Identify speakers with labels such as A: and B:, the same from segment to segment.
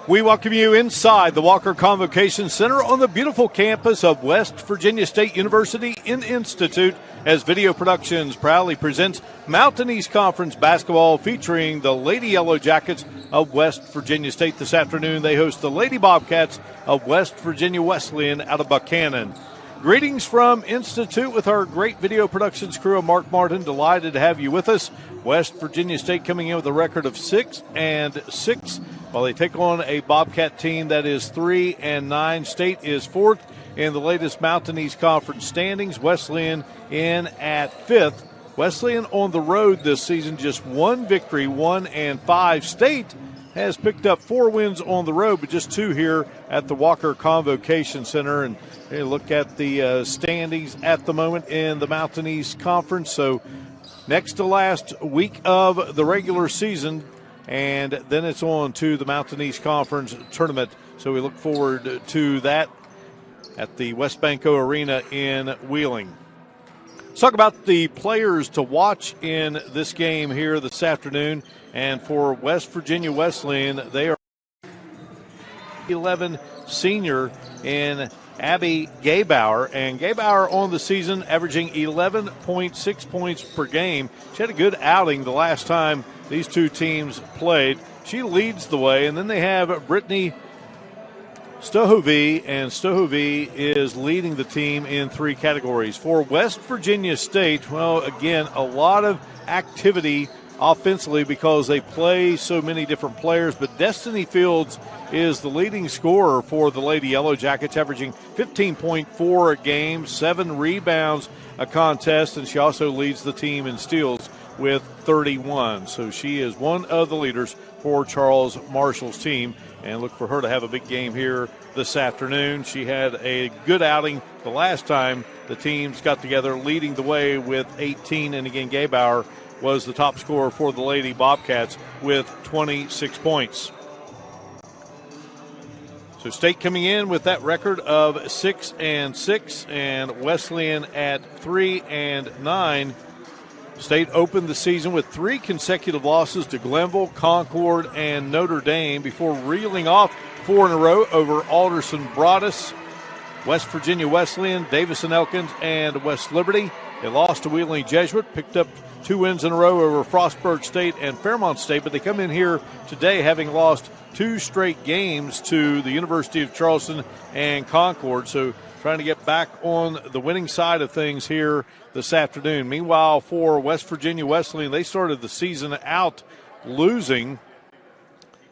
A: We welcome you inside the Walker Convocation Center on the beautiful campus of West Virginia State University in Institute as Video Productions proudly presents Mountain East Conference basketball featuring the Lady Yellow Jackets of West Virginia State. This afternoon they host the Lady Bobcats of West Virginia Wesleyan out of Buchanan. Greetings from Institute with our great video productions crew. Mark Martin, delighted to have you with us. West Virginia State coming in with a record of 6-6. While they take on a Bobcat team that is 3-9. State is fourth in the latest Mountain East Conference standings. Wesleyan in at fifth. Wesleyan on the road this season, just one victory, 1-5. State has picked up 4 wins on the road, but just 2 here at the Walker Convocation Center. And hey, look at the standings at the moment in the Mountain East Conference. So next to last week of the regular season, and then it's on to the Mountain East Conference tournament. So we look forward to that at the West Banco Arena in Wheeling. Let's talk about the players to watch in this game here this afternoon. And for West Virginia Wesleyan, they are 11 senior in Abby Gaybauer. And Gaybauer on the season averaging 11.6 points per game. She had a good outing the last time these two teams played. She leads the way, and then they have Brittany Stohovy, and Stohovy is leading the team in 3 categories. For West Virginia State, well, again, a lot of activity offensively because they play so many different players, but Destiny Fields is the leading scorer for the Lady Yellow Jackets, averaging 15.4 a game, 7 rebounds a contest, and she also leads the team in steals with 31. So she is one of the leaders for Charles Marshall's team, and look for her to have a big game here this afternoon. She had a good outing the last time the teams got together, leading the way with 18, and again, Gaybauer was the top scorer for the Lady Bobcats with 26 points. So State coming in with that record of 6-6, and Wesleyan at 3-9. State opened the season with 3 consecutive losses to Glenville, Concord, and Notre Dame before reeling off 4 in a row over Alderson Broadus, West Virginia Wesleyan, Davison Elkins, and West Liberty. They lost to Wheeling Jesuit, picked up 2 wins in a row over Frostburg State and Fairmont State, but they come in here today having lost 2 straight games to the University of Charleston and Concord. So trying to get back on the winning side of things here this afternoon. Meanwhile, for West Virginia Wesleyan, they started the season out losing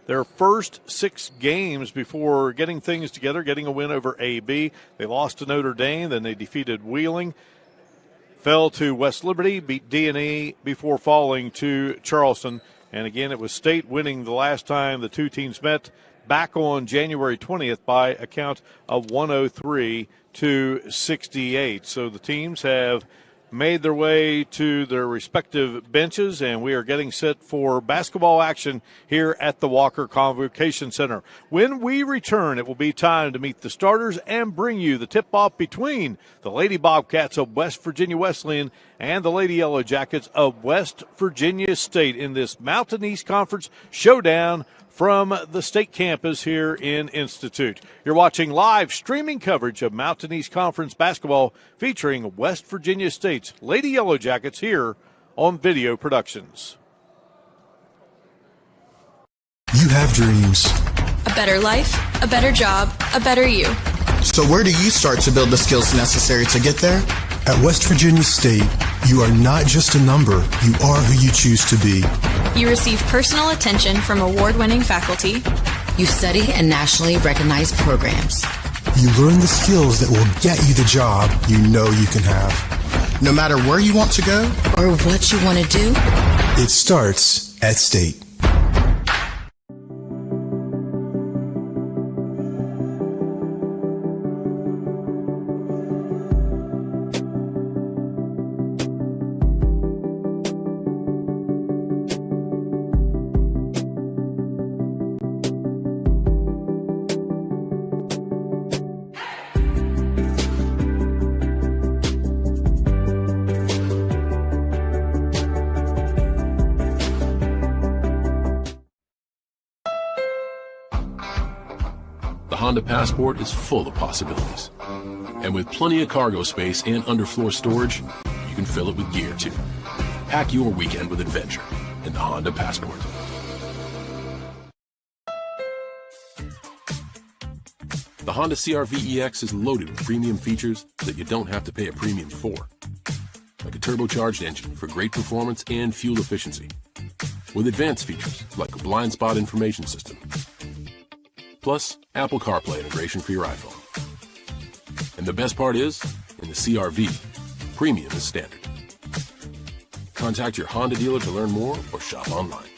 A: their first 6 games before getting things together, getting a win over AB. They lost to Notre Dame, then they defeated Wheeling, fell to West Liberty, beat D&E before falling to Charleston. And again, it was State winning the last time the two teams met back on January 20th by a count of 103-68. So the teams have made their way to their respective benches, and we are getting set for basketball action here at the Walker Convocation Center. When we return, it will be time to meet the starters and bring you the tip-off between the Lady Bobcats of West Virginia Wesleyan and the Lady Yellow Jackets of West Virginia State in this Mountain East Conference showdown from the state campus here in Institute. You're watching live streaming coverage of Mountain East Conference basketball featuring West Virginia State's Lady Yellow Jackets here on Video Productions.
B: You have dreams.
C: A better life, a better job, a better you.
B: So where do you start to build the skills necessary to get there?
D: At West Virginia State, you are not just a number, you are who you choose to be.
C: You receive personal attention from award-winning faculty.
E: You study in nationally recognized programs.
D: You learn the skills that will get you the job you know you can have.
B: No matter where you want to go
E: or what you want to do,
D: it starts at State.
F: Honda Passport is full of possibilities. And with plenty of cargo space and underfloor storage, you can fill it with gear too. Pack your weekend with adventure in the Honda Passport. The Honda CR-V EX is loaded with premium features that you don't have to pay a premium for. Like a turbocharged engine for great performance and fuel efficiency. With advanced features like a blind spot information system. Plus, Apple CarPlay integration for your iPhone. And the best part is, in the CR-V, premium is standard. Contact your Honda dealer to learn more or shop online.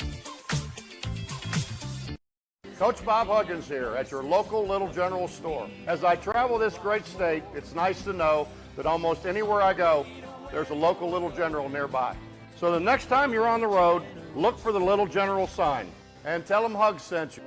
G: Coach Bob Huggins here at your local Little General store. As I travel this great state, it's nice to know that almost anywhere I go, there's a local Little General nearby. So the next time you're on the road, look for the Little General sign and tell them Hugs sent you.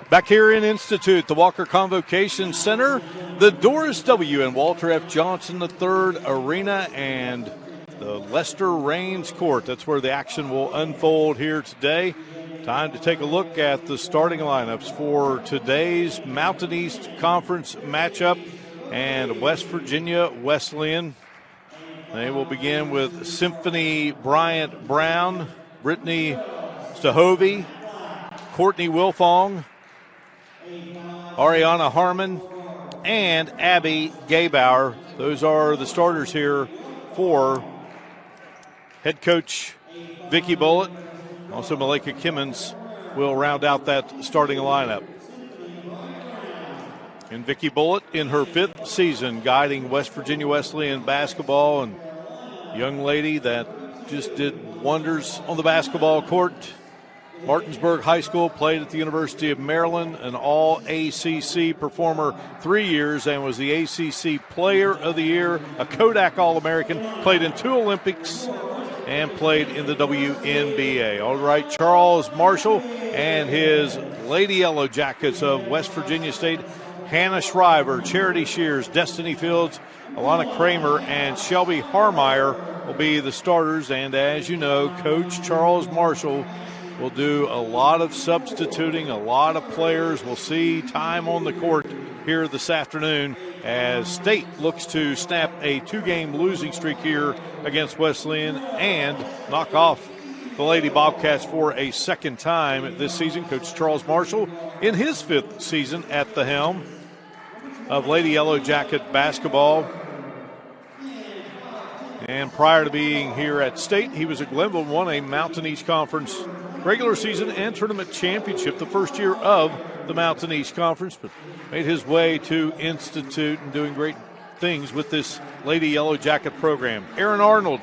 A: Back here in Institute, the Walker Convocation Center, the Doris W. and Walter F. Johnson III Arena and the Lester Raines Court. That's where the action will unfold here today. Time to take a look at the starting lineups for today's Mountain East Conference matchup and West Virginia Wesleyan. They will begin with Symphony Bryant Brown, Brittany Stahovey, Courtney Wilfong, Ariana Harmon, and Abby Gaybauer. Those are the starters here for head coach Vicki Bullitt. Also, Malika Kimmons will round out that starting lineup. And Vicki Bullitt in her 5th season guiding West Virginia Wesleyan basketball, and a young lady that just did wonders on the basketball court. Martinsburg High School, played at the University of Maryland, an all-ACC performer 3 years, and was the ACC Player of the Year, a Kodak All-American, played in 2 Olympics, and played in the WNBA. All right, Charles Marshall and his Lady Yellow Jackets of West Virginia State, Hannah Shriver, Charity Shears, Destiny Fields, Alana Kramer, and Shelby Harmeyer will be the starters. And as you know, Coach Charles Marshall will do a lot of substituting, a lot of players. We'll see time on the court here this afternoon as State looks to snap a 2-game losing streak here against Wesleyan and knock off the Lady Bobcats for a second time this season. Coach Charles Marshall in his 5th season at the helm of Lady Yellow Jacket basketball. And prior to being here at State, he was at Glenville, won a Mountain East Conference regular season and tournament championship the first year of the Mountain East Conference, but made his way to Institute and doing great things with this Lady Yellow Jacket program. Aaron Arnold,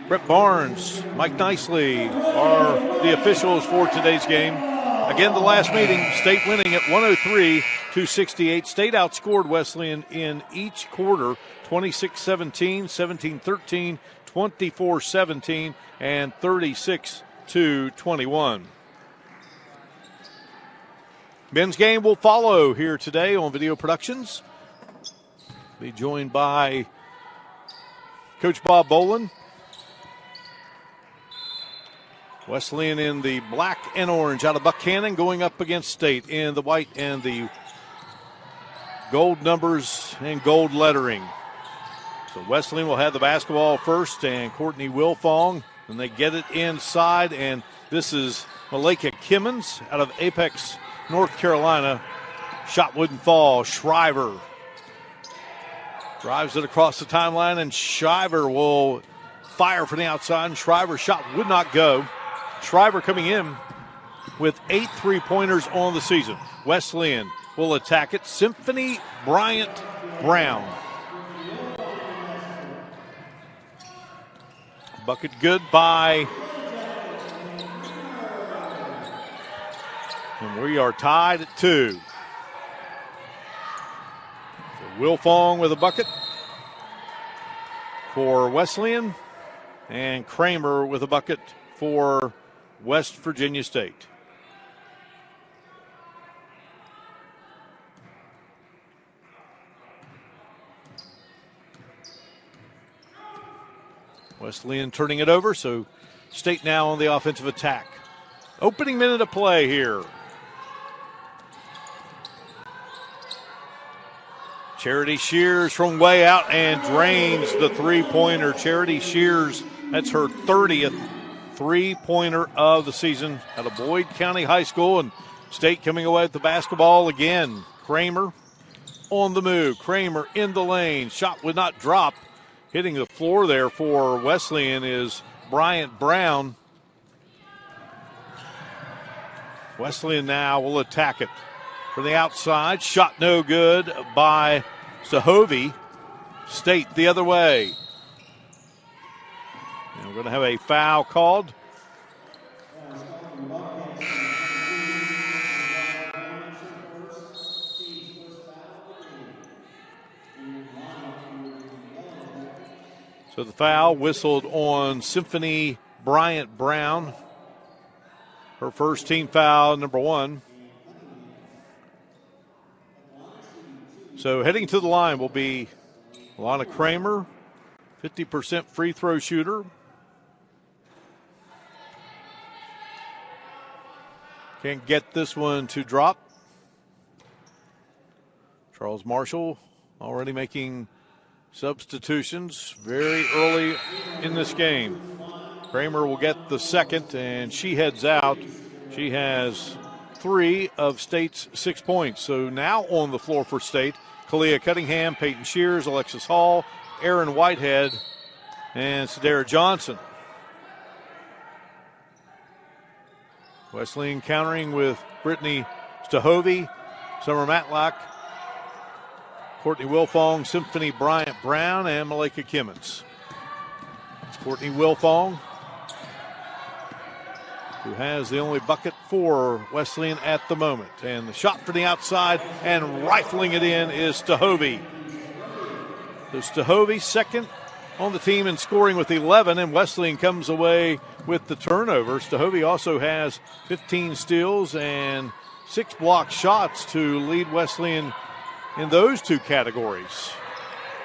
A: Brett Barnes, Mike Nicely are the officials for today's game. Again, the last meeting, State winning at 103-68. State outscored Wesleyan in each quarter, 26-17, 17-13, 24-17, and 36-21. Men's game will follow here today on Video Productions. Be joined by Coach Bob Boland. Wesleyan in the black and orange out of Buckhannon, going up against State in the white and the gold numbers and gold lettering. So Wesleyan will have the basketball first, and Courtney Wilfong, and they get it inside, and this is Malika Kimmons out of Apex, North Carolina. Shot wouldn't fall. Shriver drives it across the timeline, and Shriver will fire from the outside, and Shriver's shot would not go. Shriver coming in with 8 3-pointers on the season. Wesleyan will attack it. Symphony Bryant Brown. Bucket good by. And we are tied at 2. So Wilfong with a bucket. for Wesleyan, and Kramer with a bucket for West Virginia State. Wesleyan turning it over, so State now on the offensive attack. Opening minute of play here. Charity Shears from way out and drains the three-pointer. Charity Shears, that's her 30th three-pointer of the season out of Boyd County High School, and State coming away with the basketball again. Kramer on the move. Kramer in the lane. Shot would not drop. Hitting the floor there for Wesleyan is Bryant Brown. Wesleyan now will attack it from the outside. Shot no good by Sahovey. State the other way. And we're going to have a foul called. So the foul whistled on Symphony Bryant Brown. Her first team foul, number 1. So heading to the line will be Alana Kramer, 50% free throw shooter. Can't get this one to drop. Charles Marshall already making substitutions very early in this game. Kramer will get the second, and she heads out. She has 3 of State's 6 points. So now on the floor for State, Kalia Cunningham, Peyton Shears, Alexis Hall, Aaron Whitehead, and Sadara Johnson. Wesleyan countering with Brittany Stahovey, Summer Matlock, Courtney Wilfong, Symphony Bryant Brown, and Malika Kimmons. It's Courtney Wilfong, who has the only bucket for Wesleyan at the moment. And the shot from the outside and rifling it in is Stahovey. So Stahovey second on the team in scoring with 11, and Wesleyan comes away with the turnover. Stahovey also has 15 steals and 6 block shots to lead Wesleyan in those 2 categories.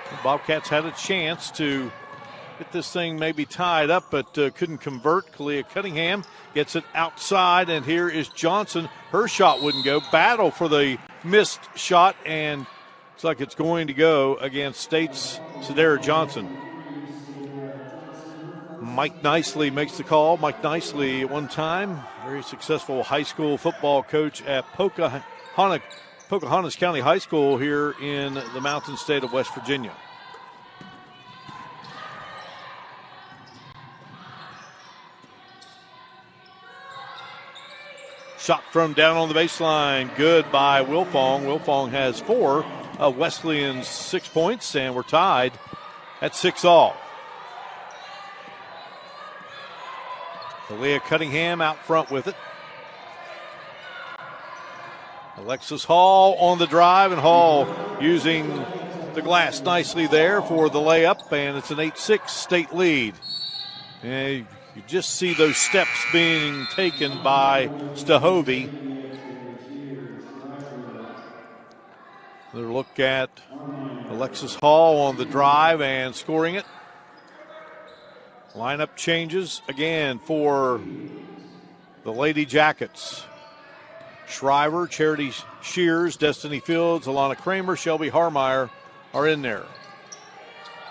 A: The Bobcats had a chance to get this thing maybe tied up, but couldn't convert. Kalia Cunningham gets it outside, and here is Johnson. Her shot wouldn't go. Battle for the missed shot, and it's like it's going to go against State's Sadara Johnson. Mike Nicely makes the call. Mike Nicely, at one time, very successful high school football coach at Pocahontas County High School here in the mountain state of West Virginia. Shot from down on the baseline, good by Wilfong. Wilfong has 4 of Wesleyan's 6 points, and we're tied at 6 all. Kalia Cunningham out front with it. Alexis Hall on the drive, and Hall using the glass nicely there for the layup, and it's an 8-6 State lead. And you just see those steps being taken by Stahovey. Another look at Alexis Hall on the drive and scoring it. Lineup changes again for the Lady Jackets. Shriver, Charity Shears, Destiny Fields, Alana Kramer, Shelby Harmeyer are in there.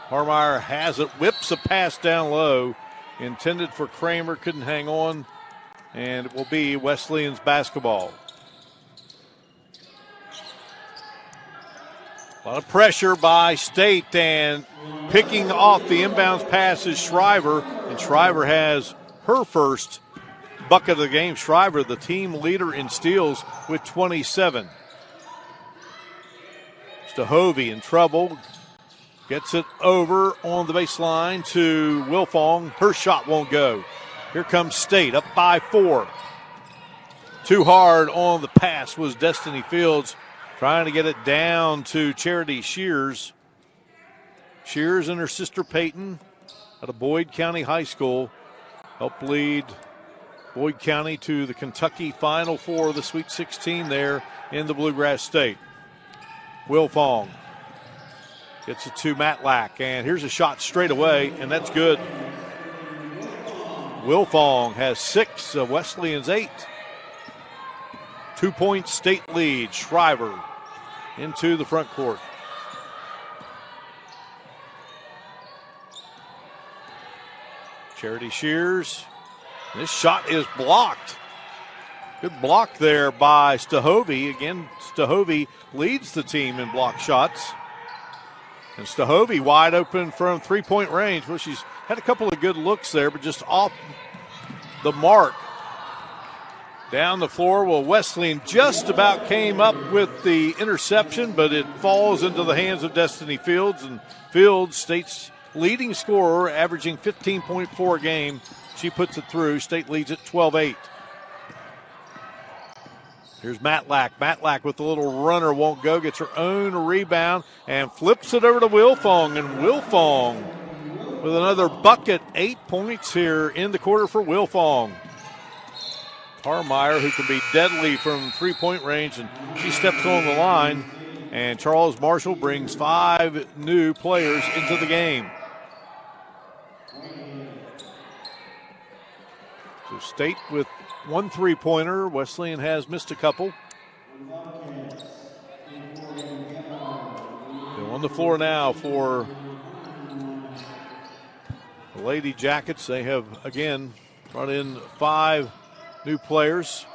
A: Harmeyer has it, whips a pass down low, intended for Kramer, couldn't hang on, and it will be Wesleyan's basketball. A lot of pressure by State, and picking off the inbounds pass is Shriver, and Shriver has her first bucket of the game. Shriver, the team leader in steals with 27. Stahovey in trouble. Gets it over on the baseline to Wilfong. Her shot won't go. Here comes State up by 4. Too hard on the pass was Destiny Fields, trying to get it down to Charity Shears. Shears and her sister Peyton out of Boyd County High School helped lead Boyd County to the Kentucky Final Four, the Sweet 16 there in the Bluegrass State. Wilfong gets it to Matlack, and here's a shot straight away, and that's good. Wilfong has 6, Wesleyan's 8. 2-point state lead. Shriver into the front court. Charity Shears. This shot is blocked. Good block there by Stahovey. Again, Stahovey leads the team in block shots. And Stahovey wide open from three-point range. Well, she's had a couple of good looks there, but just off the mark. Down the floor, well, Wesleyan just about came up with the interception, but it falls into the hands of Destiny Fields. And Fields, State's leading scorer, averaging 15.4 a game. She puts it through. State leads at 12-8. Here's Matlack. Matlack with the little runner, won't go, gets her own rebound and flips it over to Wilfong. And Wilfong with another bucket, 8 points here in the quarter for Wilfong. Harmeyer, who can be deadly from three-point range, and she steps on the line. And Charles Marshall brings 5 new players into the game. So State with 1 3-pointer. Wesleyan has missed a couple. They're on the floor now for the Lady Jackets. They have, again, brought in 5 new players.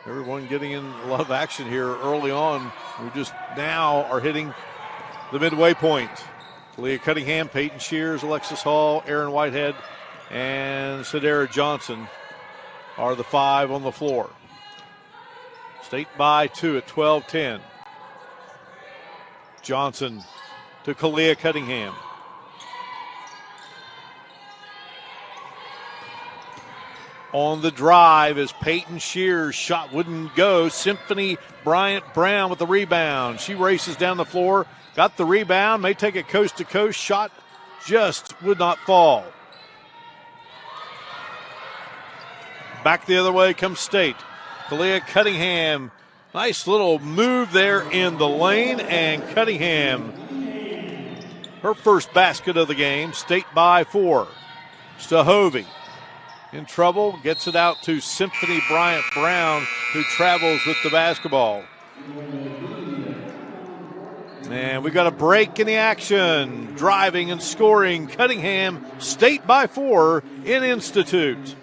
A: Everyone getting in a lot of action here early on. We just now are hitting the midway point. Leah Cunningham, Peyton Shears, Alexis Hall, Aaron Whitehead, and Sadara Johnson are the 5 on the floor. State by 2 at 12-10. Johnson to Kalia Cunningham. On the drive is Peyton Shears. Shot wouldn't go. Symphony Bryant Brown with the rebound. She races down the floor. Got the rebound. May take it coast to coast. Shot just would not fall. Back the other way comes State. Kalia Cunningham. Nice little move there in the lane. And Cunningham, her first basket of the game. State by 4. Stahovey in trouble, gets it out to Symphony Bryant Brown, who travels with the basketball. And we got a break in the action. Driving and scoring. Cunningham, State by 4 in Institute.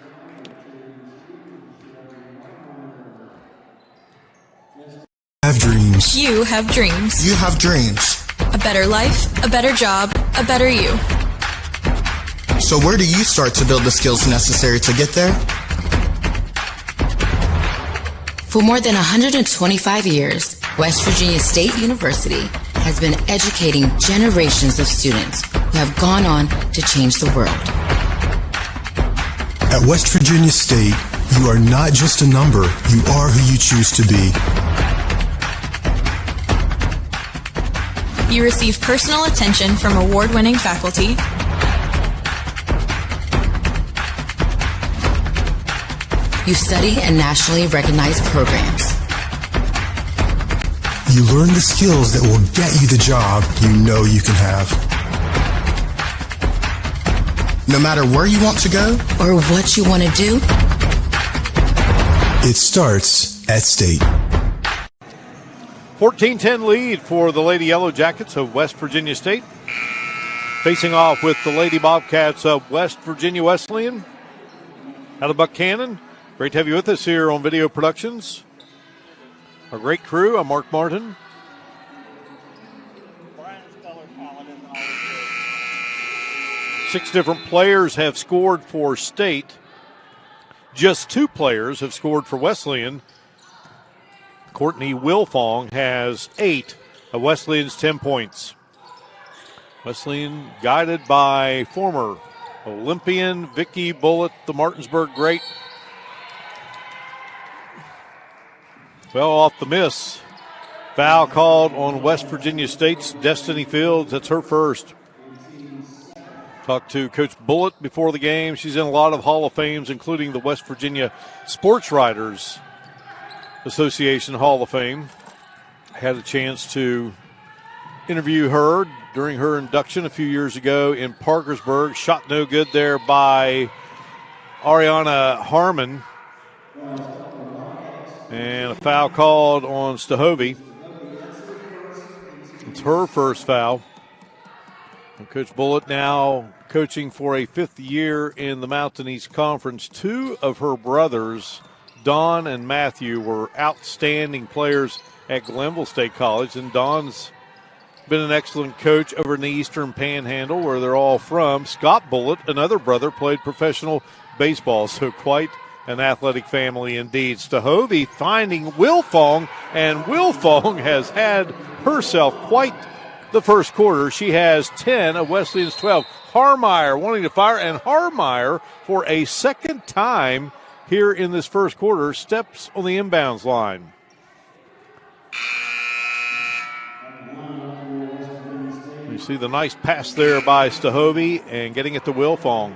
D: Have dreams.
C: You have dreams.
B: You have dreams.
C: A better life, a better job, a better you.
B: So where do you start to build the skills necessary to get there?
E: For more than 125 years, West Virginia State University has been educating generations of students who have gone on to change the world.
D: At West Virginia State, you are not just a number, you are who you choose to be.
C: You receive personal attention from award-winning faculty.
E: You study in nationally recognized programs.
D: You learn the skills that will get you the job you know you can have.
B: No matter where you want to go
E: or what you want to do,
D: it starts at State.
A: 14-10 lead for the Lady Yellow Jackets of West Virginia State. Facing off with the Lady Bobcats of West Virginia Wesleyan. Out of Buchanan. Great to have you with us here on Video Productions. Our great crew, I'm Mark Martin. Six different players have scored for State. Just 2 players have scored for Wesleyan. Courtney Wilfong has 8 of Wesleyan's 10 points. Wesleyan guided by former Olympian Vicki Bullitt, the Martinsburg great. Well, off the miss Foul called on West Virginia State's Destiny Fields. That's her first. Talked to Coach Bullitt before the game. She's in a lot of Hall of Fames, including the West Virginia Sports Writers Association Hall of Fame. Had a chance to interview her during her induction a few years ago in Parkersburg. Shot no good there by Ariana Harmon. And a foul called on Stahovey. It's her first foul. And Coach Bullitt now coaching for a fifth year in the Mountain East Conference. Two of her brothers, Don and Matthew, were outstanding players at Glenville State College, and Don's been an excellent coach over in the Eastern Panhandle, where they're all from. Scott Bullitt, another brother, played professional baseball, so quite an athletic family indeed. Stahovey finding Wilfong, and Wilfong has had herself quite the first quarter. She has 10 of Wesleyan's 12. Harmeyer wanting to fire, and Harmeyer, for a second time here in this first quarter, steps on the inbounds line. You see the nice pass there by Stahovey and getting it to Wilfong.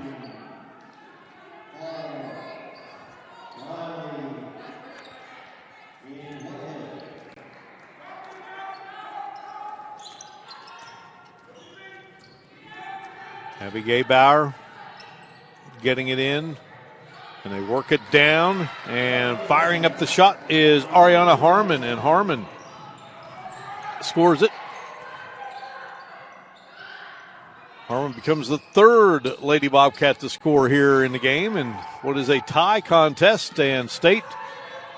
A: Abby Gaybauer getting it in, and they work it down, and firing up the shot is Ariana Harmon, and Harmon scores it. Harmon becomes the third Lady Bobcat to score here in the game, and what is a tie contest, and State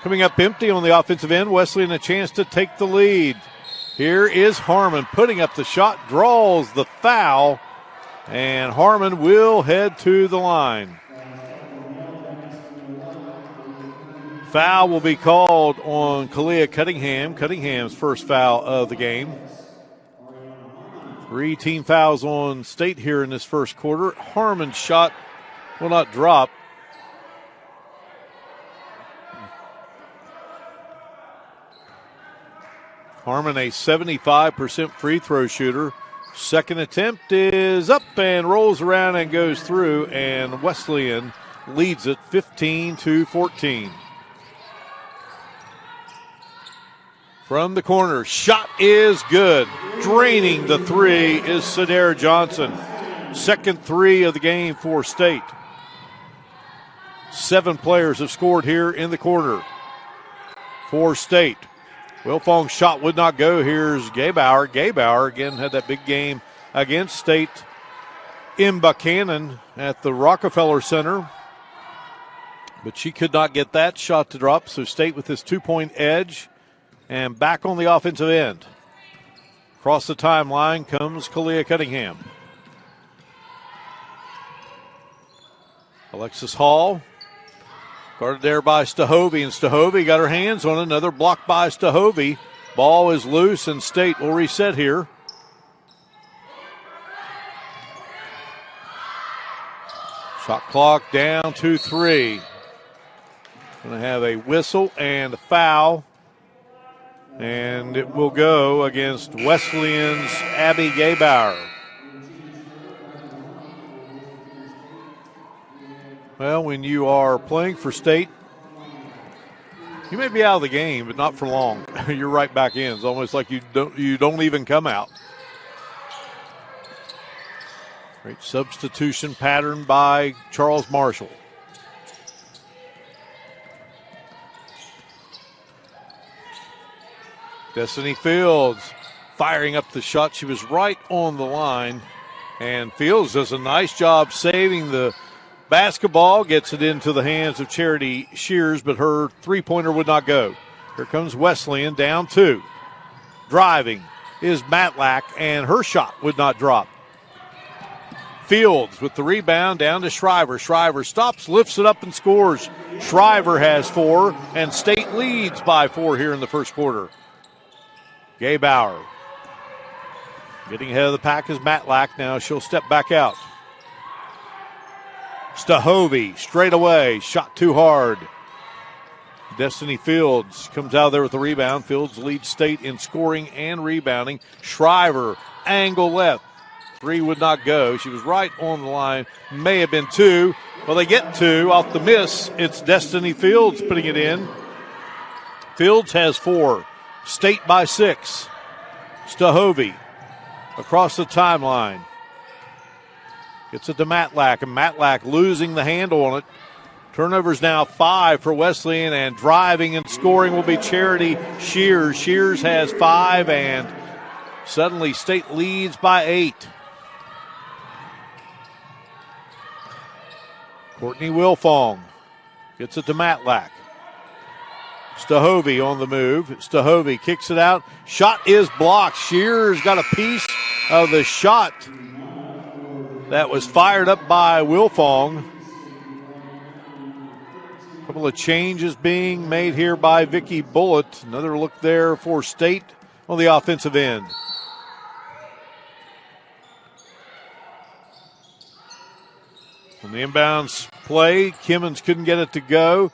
A: coming up empty on the offensive end. Wesleyan a chance to take the lead. Here is Harmon putting up the shot, draws the foul, and Harmon will head to the line. Foul will be called on Kalia Cunningham. Cunningham's first foul of the game. 3 team fouls on State here in this first quarter. Harmon's shot will not drop. Harmon, a 75% free throw shooter. Second attempt is up and rolls around and goes through, and Wesleyan leads it 15-14. From the corner, shot is good. Draining the three is Sadair Johnson. Second three of the game for State. 7 players have scored here in the quarter for State. Wilfong's shot would not go. Here's Gaybauer. Gaybauer again had that big game against State in Buchanan at the Rockefeller Center, but she could not get that shot to drop, so State with this 2-point edge. And back on the offensive end. Across the timeline comes Kalia Cunningham. Alexis Hall. Guarded there by Stahovey, and Stahovey got her hands on another block by Stahovey. Ball is loose, and State will reset here. Shot clock down to 3. Going to have a whistle and a foul. And it will go against Wesleyan's Abby Gaybauer. Well, when you are playing for State, you may be out of the game, but not for long. You're right back in. It's almost like you don't even come out. Great substitution pattern by Charles Marshall. Destiny Fields firing up the shot. She was right on the line, and Fields does a nice job saving the basketball, gets it into the hands of Charity Shears, but her three-pointer would not go. Here comes Wesleyan, down 2. Driving is Matlack, and her shot would not drop. Fields with the rebound down to Shriver. Shriver stops, lifts it up, and scores. Shriver has 4, and State leads by 4 here in the first quarter. Gaybauer getting ahead of the pack is Matlack. Now she'll step back out. Stahovey straight away, shot too hard. Destiny Fields comes out of there with the rebound. Fields leads State in scoring and rebounding. Shriver, angle left. 3 would not go. She was right on the line. May have been 2. Well, they get 2 off the miss. It's Destiny Fields putting it in. Fields has 4. State by 6. Stahovey across the timeline. Gets it to Matlack, and Matlack losing the handle on it. Turnovers now 5 for Wesleyan, and driving and scoring will be Charity Shears. Shears has 5, and suddenly State leads by 8. Courtney Wilfong gets it to Matlack. Stahovey on the move. Stahovey kicks it out. Shot is blocked. Shears got a piece of the shot that was fired up by Wilfong. A couple of changes being made here by Vicky Bullitt. Another look there for State on the offensive end. On the inbounds play, Kimmons couldn't get it to go.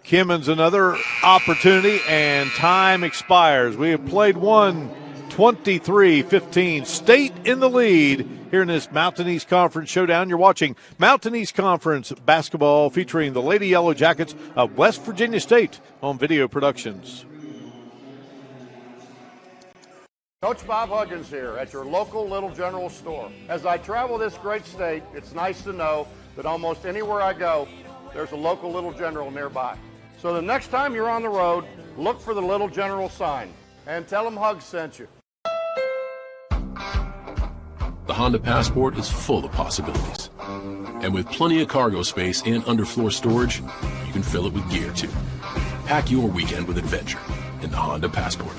A: Kimmons another opportunity, and time expires. We have played 23-15. State in the lead here in this Mountain East Conference showdown. You're watching Mountain East Conference basketball featuring the Lady Yellow Jackets of West Virginia State on Video Productions.
G: Coach Bob Huggins here at your local Little General store. As I travel this great state, it's nice to know that almost anywhere I go, there's a local Little General nearby. So the next time you're on the road, look for the Little General sign and tell them Hugs sent you.
F: The Honda Passport is full of possibilities. And with plenty of cargo space and underfloor storage, you can fill it with gear too. Pack your weekend with adventure in the Honda Passport.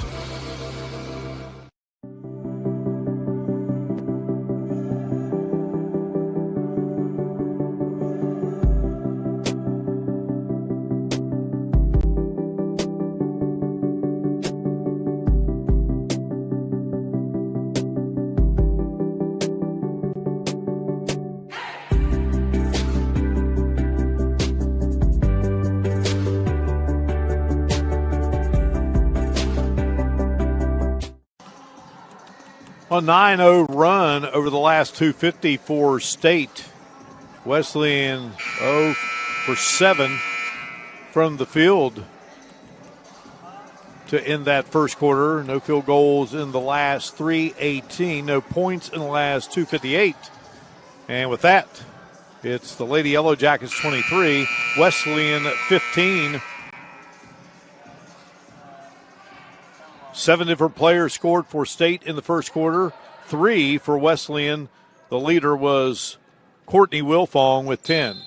A: A 9-0 run over the last 250 for State. Wesleyan 0 for 7 from the field to end that first quarter. No field goals in the last 318. No points in the last 258. And with that, it's the Lady Yellow Jackets 23, Wesleyan 15. 7 different players scored for State in the first quarter. 3 for Wesleyan. The leader was Courtney Wilfong with 10.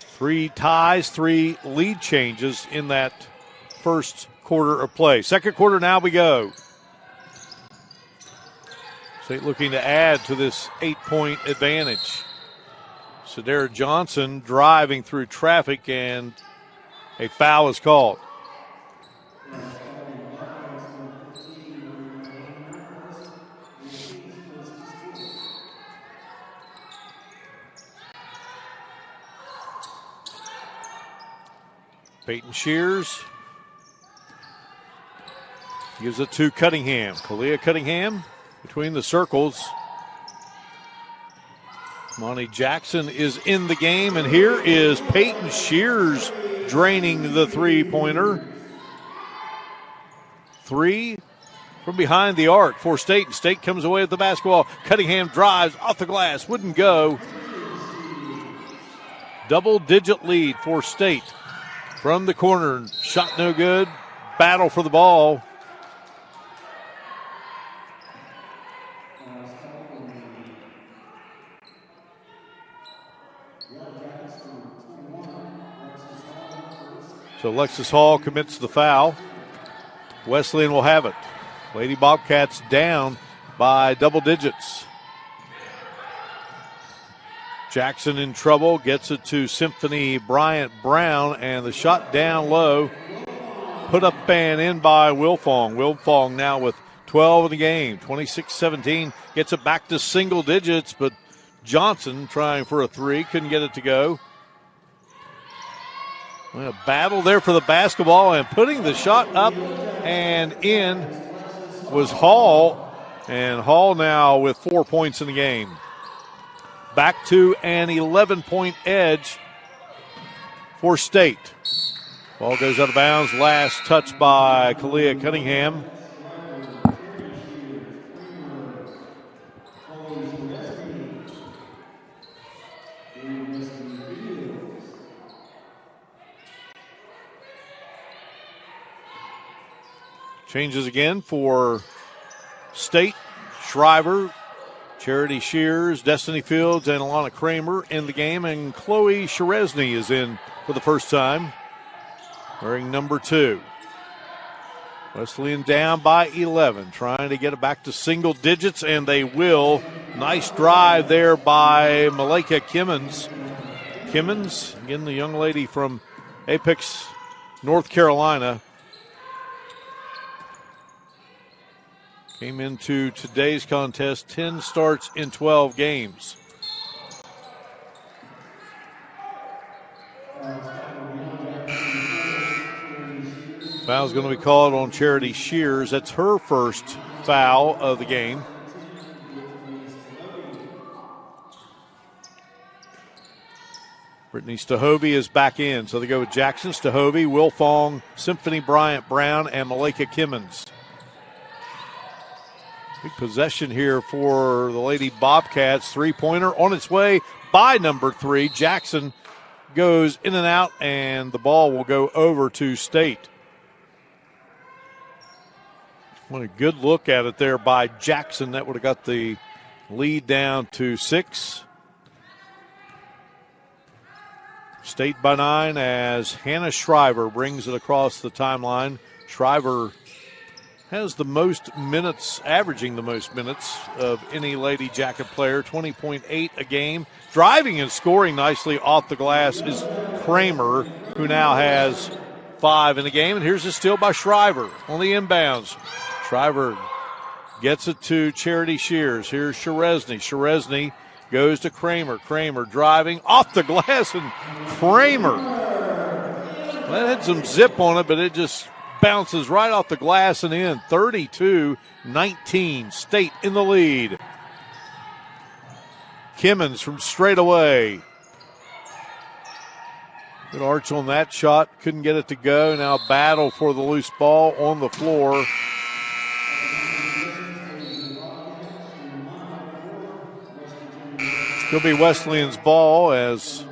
A: 3 ties, 3 lead changes in that first quarter of play. Second quarter, now we go. State looking to add to this 8-point advantage. Sadara Johnson driving through traffic, and a foul is called. Peyton Shears gives it to Cunningham. Kalia Cunningham between the circles. Monty Jackson is in the game, and here is Peyton Shears draining the three-pointer. 3 from behind the arc for State. State comes away with the basketball. Cunningham drives off the glass, wouldn't go. Double-digit lead for State. From the corner, shot no good. Battle for the ball. So Alexis Hall commits the foul. Wesleyan will have it. Lady Bobcats down by double digits. Jackson in trouble, gets it to Symphony Bryant Brown, and the shot down low. Put up and in by Wilfong. Wilfong now with 12 in the game, 26-17. Gets it back to single digits, but Johnson trying for a 3, couldn't get it to go. A battle there for the basketball, and putting the shot up and in was Hall. And Hall now with 4 points in the game. Back to an 11-point edge for State. Ball goes out of bounds. Last touch by Kalia Cunningham. Changes again for State. Shriver, Charity Shears, Destiny Fields, and Alana Kramer in the game, and Chloe Sheresny is in for the first time, wearing number 2. Wesleyan down by 11, trying to get it back to single digits, and they will. Nice drive there by Malika Kimmons. Kimmons, again, the young lady from Apex, North Carolina. Came into today's contest, 10 starts in 12 games. Foul's going to be called on Charity Shears. That's her first foul of the game. Brittany Stahovey is back in, so they go with Jackson, Stahovey, Wilfong, Symphony Bryant Brown, and Malika Kimmons. Big possession here for the Lady Bobcats. Three-pointer on its way by number 3. Jackson goes in and out, and the ball will go over to State. What a good look at it there by Jackson. That would have got the lead down to 6. State by 9 as Hannah Shriver brings it across the timeline. Shriver has the most minutes, averaging the most minutes of any Lady Jacket player, 20.8 a game. Driving and scoring nicely off the glass is Kramer, who now has 5 in the game. And here's a steal by Shriver on the inbounds. Shriver gets it to Charity Shears. Here's Sheresny. Sheresny goes to Kramer. Kramer driving off the glass, and Kramer, that had some zip on it, but it just bounces right off the glass and in. 32-19, State in the lead. Kimmons from straight away. Good arch on that shot. Couldn't get it to go. Now battle for the loose ball on the floor. It'll be Wesleyan's ball as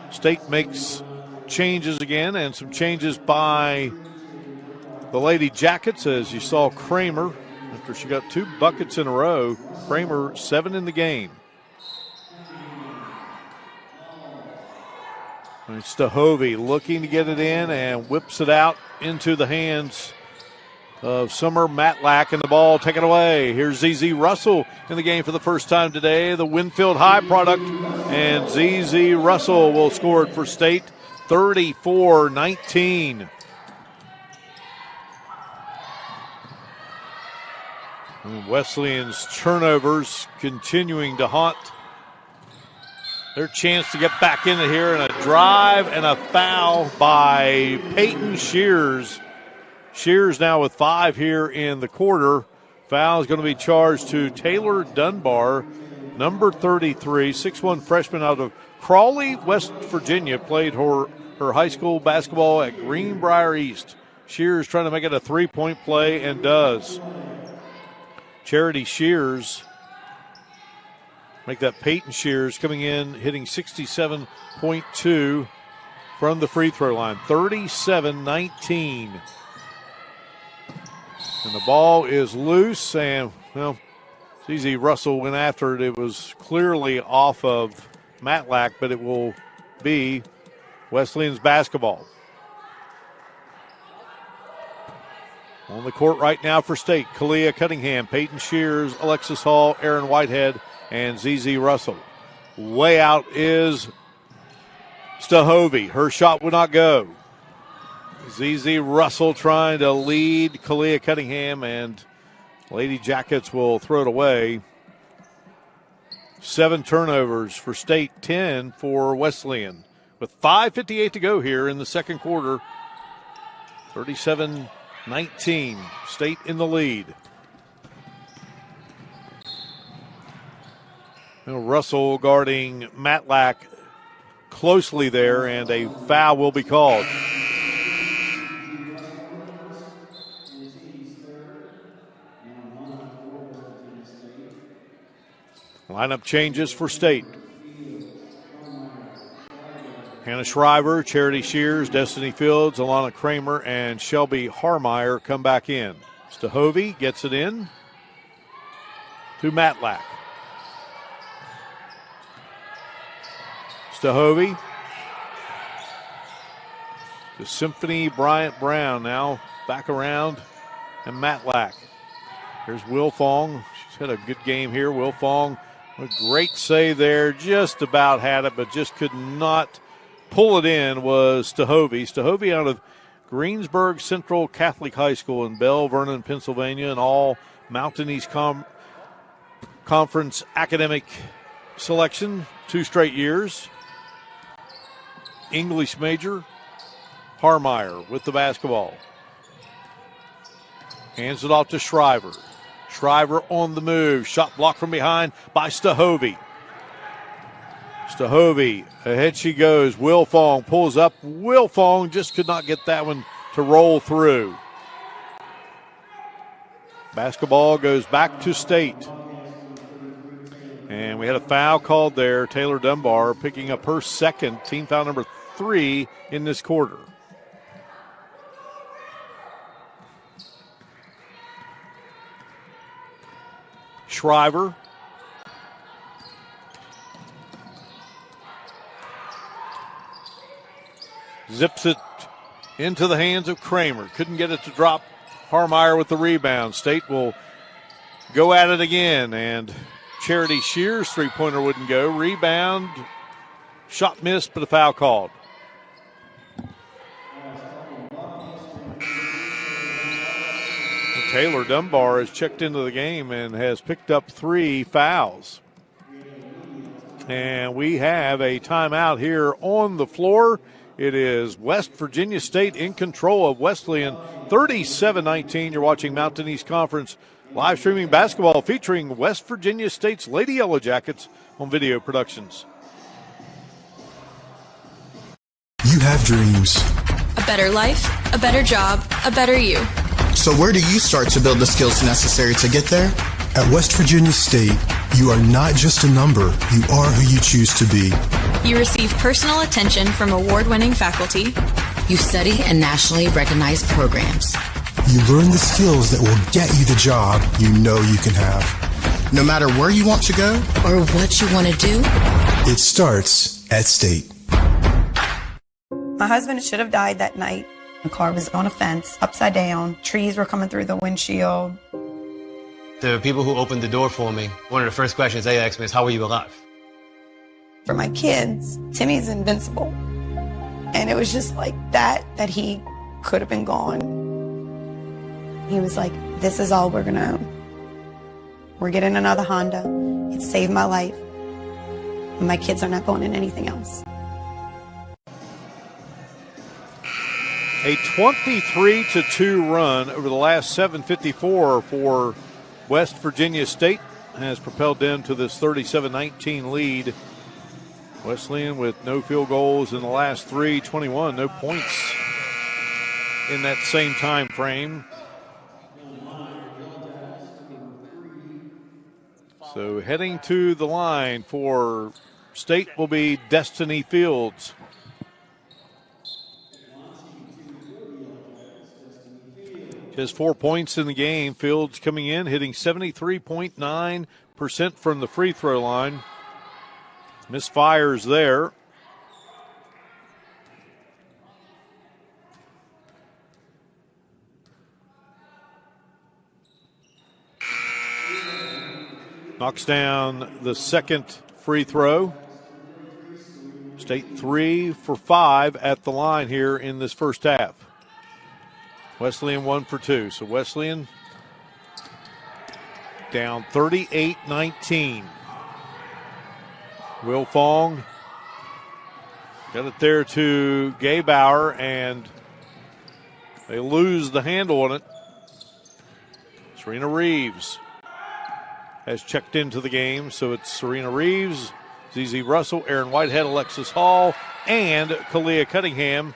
A: State makes changes again, and some changes by the Lady Jackets, as you saw Kramer, after she got 2 buckets in a row. Kramer 7 in the game. And Stahovey looking to get it in and whips it out into the hands of Summer Matlack, and the ball taken away. Here's ZZ Russell in the game for the first time today, the Winfield High product, and ZZ Russell will score it for State, 34-19. And Wesleyan's turnovers continuing to haunt their chance to get back into here, and a drive and a foul by Peyton Shears. Shears now with 5 here in the quarter. Foul is going to be charged to Taylor Dunbar, number 33, 6'1" freshman out of Crawley, West Virginia. Played her high school basketball at Greenbrier East. Shears trying to make it a 3-point play and does. Charity Shears, make that Peyton Shears coming in, hitting 67.2 from the free throw line. 37-19. And the ball is loose, and, well, ZZ Russell went after it. It was clearly off of Matlack, but it will be Wesleyan's basketball. On the court right now for State, Kalia Cunningham, Peyton Shears, Alexis Hall, Aaron Whitehead, and ZZ Russell. Way out is Stahovey. Her shot would not go. ZZ Russell trying to lead Kalia Cunningham, and Lady Jackets will throw it away. 7 turnovers for State, 10 for Wesleyan. with 5:58 to go here in the second quarter. 37-19, State in the lead. Russell guarding Matlack closely there, and a foul will be called. Lineup changes for State. Hannah Shriver, Charity Shears, Destiny Fields, Alana Kramer, and Shelby Harmeyer come back in. Stahovey gets it in to Matlack. Stahovey to Symphony Bryant Brown, now back around, and Matlack. Here's Wilfong. She's had a good game here. Wilfong, a great save there. Just about had it, but just could not pull it in, was Stahovey. Stahovey out of Greensburg Central Catholic High School in Belle Vernon, Pennsylvania, and all Mountain East Conference academic selection 2 straight years. English major. Harmeyer with the basketball. Hands it off to Shriver. Shriver on the move. Shot blocked from behind by Stahovey. Stahovey, ahead she goes. Wilfong pulls up. Wilfong just could not get that one to roll through. Basketball goes back to State. And we had a foul called there. Taylor Dunbar picking up her second, team foul number 3 in this quarter. Shriver. Zips it into the hands of Kramer. Couldn't get it to drop. Harmeyer with the rebound. State will go at it again, and Charity Shears' three-pointer wouldn't go. Rebound. Shot missed, but a foul called. Taylor Dunbar has checked into the game and has picked up 3 fouls. And we have a timeout here on the floor. It is West Virginia State in control of Wesleyan, 37-19. You're watching Mountain East Conference live streaming basketball featuring West Virginia State's Lady Yellow Jackets on Video Productions.
D: You have dreams.
C: A better life, a better job, a better you.
B: So where do you start to build the skills necessary to get there?
D: At West Virginia State, you are not just a number, you are who you choose to be.
C: You receive personal attention from award-winning faculty.
E: You study in nationally recognized programs.
D: You learn the skills that will get you the job you know you can have.
B: No matter where you want to go
E: or what you want to do,
D: it starts at State.
H: My husband should have died that night. The car was on a fence, upside down. Trees were coming through the windshield.
I: The people who opened the door for me, one of the first questions they asked me is, how were you alive?
H: For my kids, Timmy's invincible. And it was just like that he could have been gone. He was like, this is all we're gonna own. We're getting another Honda. It saved my life. And my kids are not going in anything else.
A: A 23-2 run over the last 7:54 for West Virginia State has propelled them to this 37-19 lead. Wesleyan with no field goals in the last 3, no points in that same time frame. So heading to the line for State will be Destiny Fields. She has 4 points in the game. Fields coming in, hitting 73.9% from the free throw line. Misfires there. Knocks down the second free throw. State 3 for 5 at the line here in this first half. Wesleyan 1 for 2. So Wesleyan down 38-19. Wilfong Got it there to Gaybauer, and they lose the handle on it. Serena Reeves has checked into the game, so it's Serena Reeves, ZZ Russell, Aaron Whitehead, Alexis Hall, and Kalia Cunningham.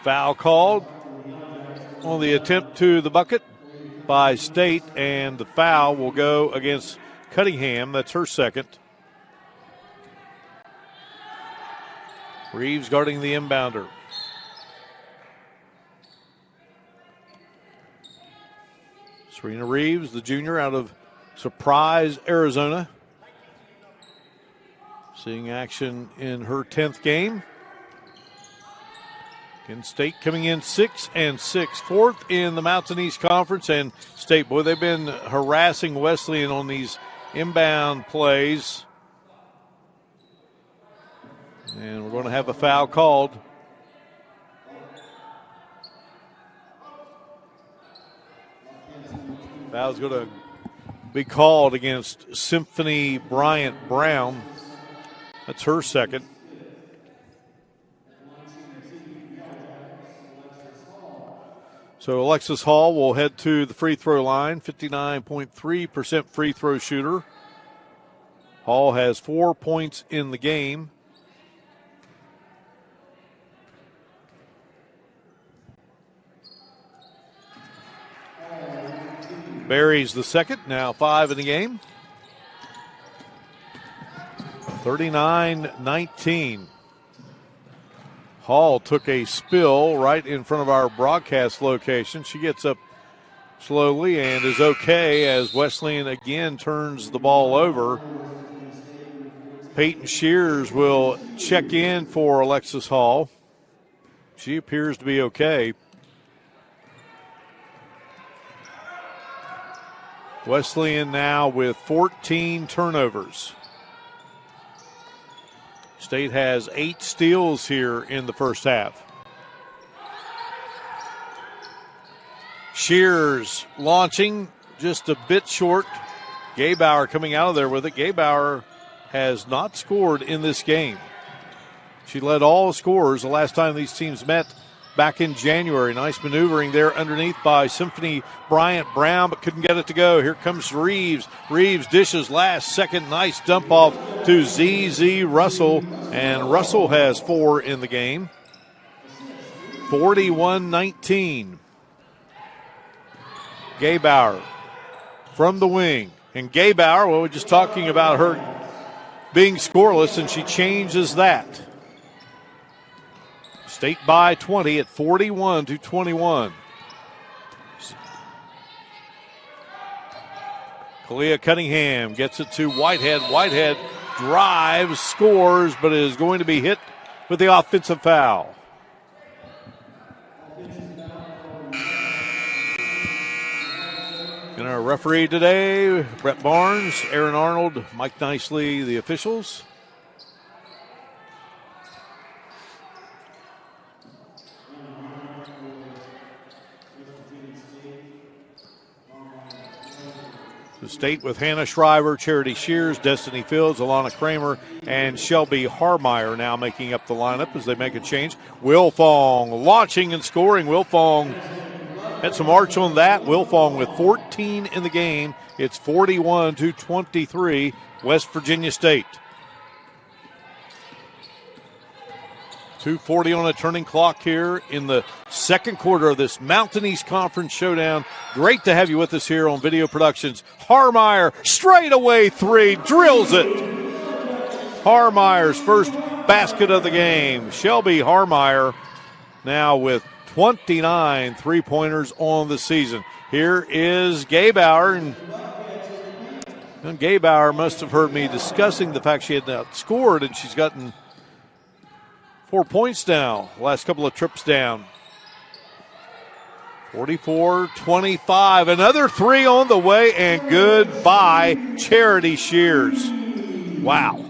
A: Foul called on the attempt to the bucket by State, and the foul will go against Cunningham. That's her second. Reeves guarding the inbounder. Serena Reeves, the junior out of Surprise, Arizona. Seeing action in her 10th game. Again, State coming in 6-6, fourth in the Mountain East Conference. And State, boy, they've been harassing Wesleyan on these inbound plays. And we're going to have a foul called. Foul's going to be called against Symphony Bryant Brown. That's her second. So Alexis Hall will head to the free throw line, 59.3% free throw shooter. Hall has 4 points in the game. Barry's the second, now 5 in the game. 39-19. Hall took a spill right in front of our broadcast location. She gets up slowly and is okay as Wesleyan again turns the ball over. Peyton Shears will check in for Alexis Hall. She appears to be okay. Wesleyan now with 14 turnovers. State has 8 steals here in the first half. Shears launching just a bit short. Gaybauer coming out of there with it. Gaybauer has not scored in this game. She led all the scorers the last time these teams met back in January. Nice maneuvering there underneath by Symphony Bryant Brown, but couldn't get it to go. Here comes Reeves. Reeves dishes last second. Nice dump off to ZZ Russell, and Russell has 4 in the game. 41-19. Gaybauer from the wing. And Gaybauer, well, we're just talking about her being scoreless, and she changes that. State by 20 at 41-21. Kalia Cunningham gets it to Whitehead. Whitehead drives, scores, but is going to be hit with the offensive foul. And our referee today, Brett Barnes, Aaron Arnold, Mike Nicely, the officials. The State with Hannah Shriver, Charity Shears, Destiny Fields, Alana Kramer, and Shelby Harmeyer now making up the lineup as they make a change. Wilfong launching and scoring. Wilfong had some arch on that. Wilfong with 14 in the game. It's 41-23, West Virginia State. 2:40 on a turning clock here in the second quarter of this Mountain East Conference showdown. Great to have you with us here on Video Productions. Harmeyer, straight away 3, drills it. Harmeyer's first basket of the game. Shelby Harmeyer now with 29 three-pointers on the season. Here is Gaybauer, and Gaybauer must have heard me discussing the fact she had not scored, and she's gotten 4 points now, last couple of trips down. 44-25, another 3 on the way, and goodbye, Charity Shears. Wow.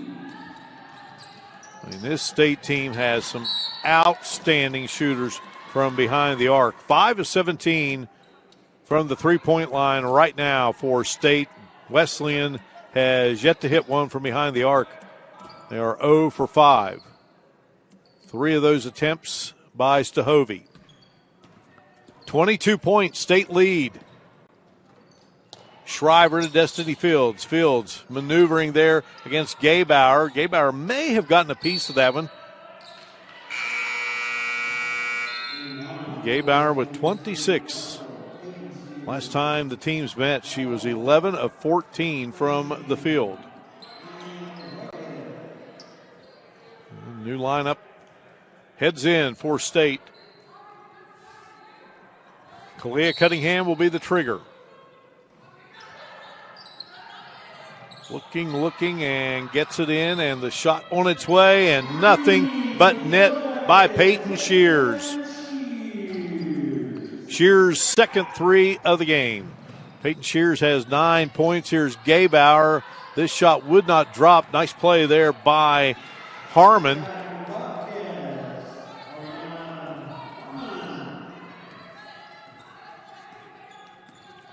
A: I mean, this State team has some outstanding shooters from behind the arc. 5 of 17 from the three-point line right now for State. Wesleyan has yet to hit one from behind the arc. They are 0 for 5. 3 of those attempts by Stahovey. 22-point state lead. Shriver to Destiny Fields. Fields maneuvering there against Gaybauer. Gaybauer may have gotten a piece of that one. Gaybauer with 26. Last time the teams met, she was 11 of 14 from the field. New lineup heads in for State. Kalia Cunningham will be the trigger. Looking, and gets it in, and the shot on its way, and nothing but net by Peyton Shears. Shears' second 3 of the game. Peyton Shears has 9 points. Here's Gaybauer. This shot would not drop. Nice play there by Harmon.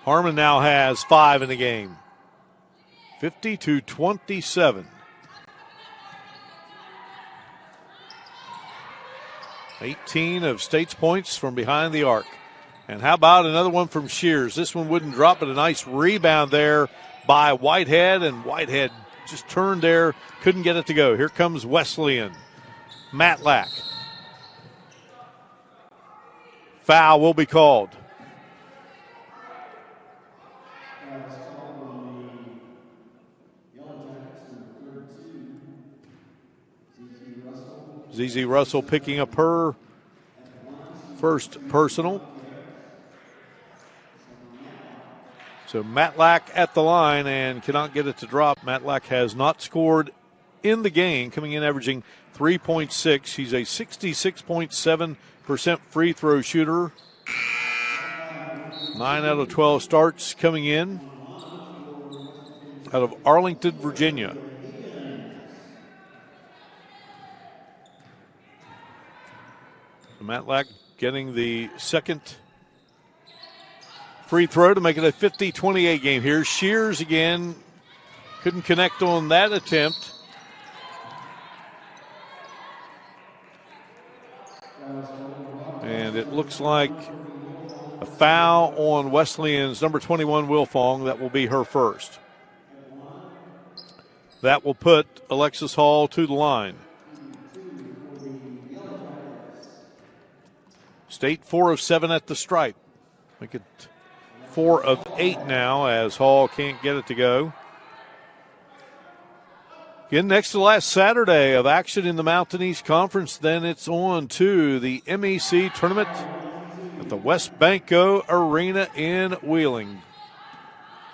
A: Harmon now has 5 in the game. 50-27. 18 of State's points from behind the arc. And how about another one from Shears? This one wouldn't drop, but a nice rebound there by Whitehead, and Whitehead just turned there, couldn't get it to go. Here comes Wesleyan. Matlack. Foul will be called. ZZ Russell picking up her first personal. So Matlack at the line and cannot get it to drop. Matlack has not scored in the game, coming in averaging 3.6. She's a 66.7% free throw shooter. 9 out of 12 starts coming in out of Arlington, Virginia. Matlack getting the second free throw to make it a 50-28 game. Here's Shears again. Couldn't connect on that attempt. And it looks like a foul on Wesleyan's number 21, Will Fong. That will be her first. That will put Alexis Hall to the line. State 4 of 7 at the stripe. Make it 4 of 8 now as Hall can't get it to go. Again, next to last Saturday of action in the Mountain East Conference, then it's on to the MEC tournament at the West Banco Arena in Wheeling.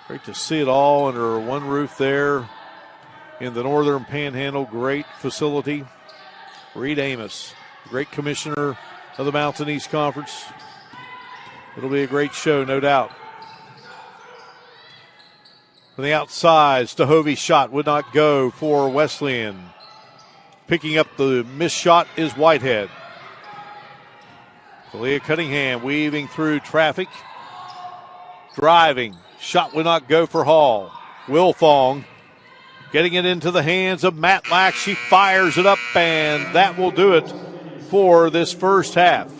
A: Great to see it all under one roof there in the Northern Panhandle. Great facility. Reed Amos, great commissioner of the Mountain East Conference. It'll be a great show, no doubt. From the outside, Stahovey's shot would not go for Wesleyan. Picking up the missed shot is Whitehead. Kalia Cunningham weaving through traffic. Driving. Shot would not go for Hall. Wilfong getting it into the hands of Matlack. She fires it up, and that will do it for this first half.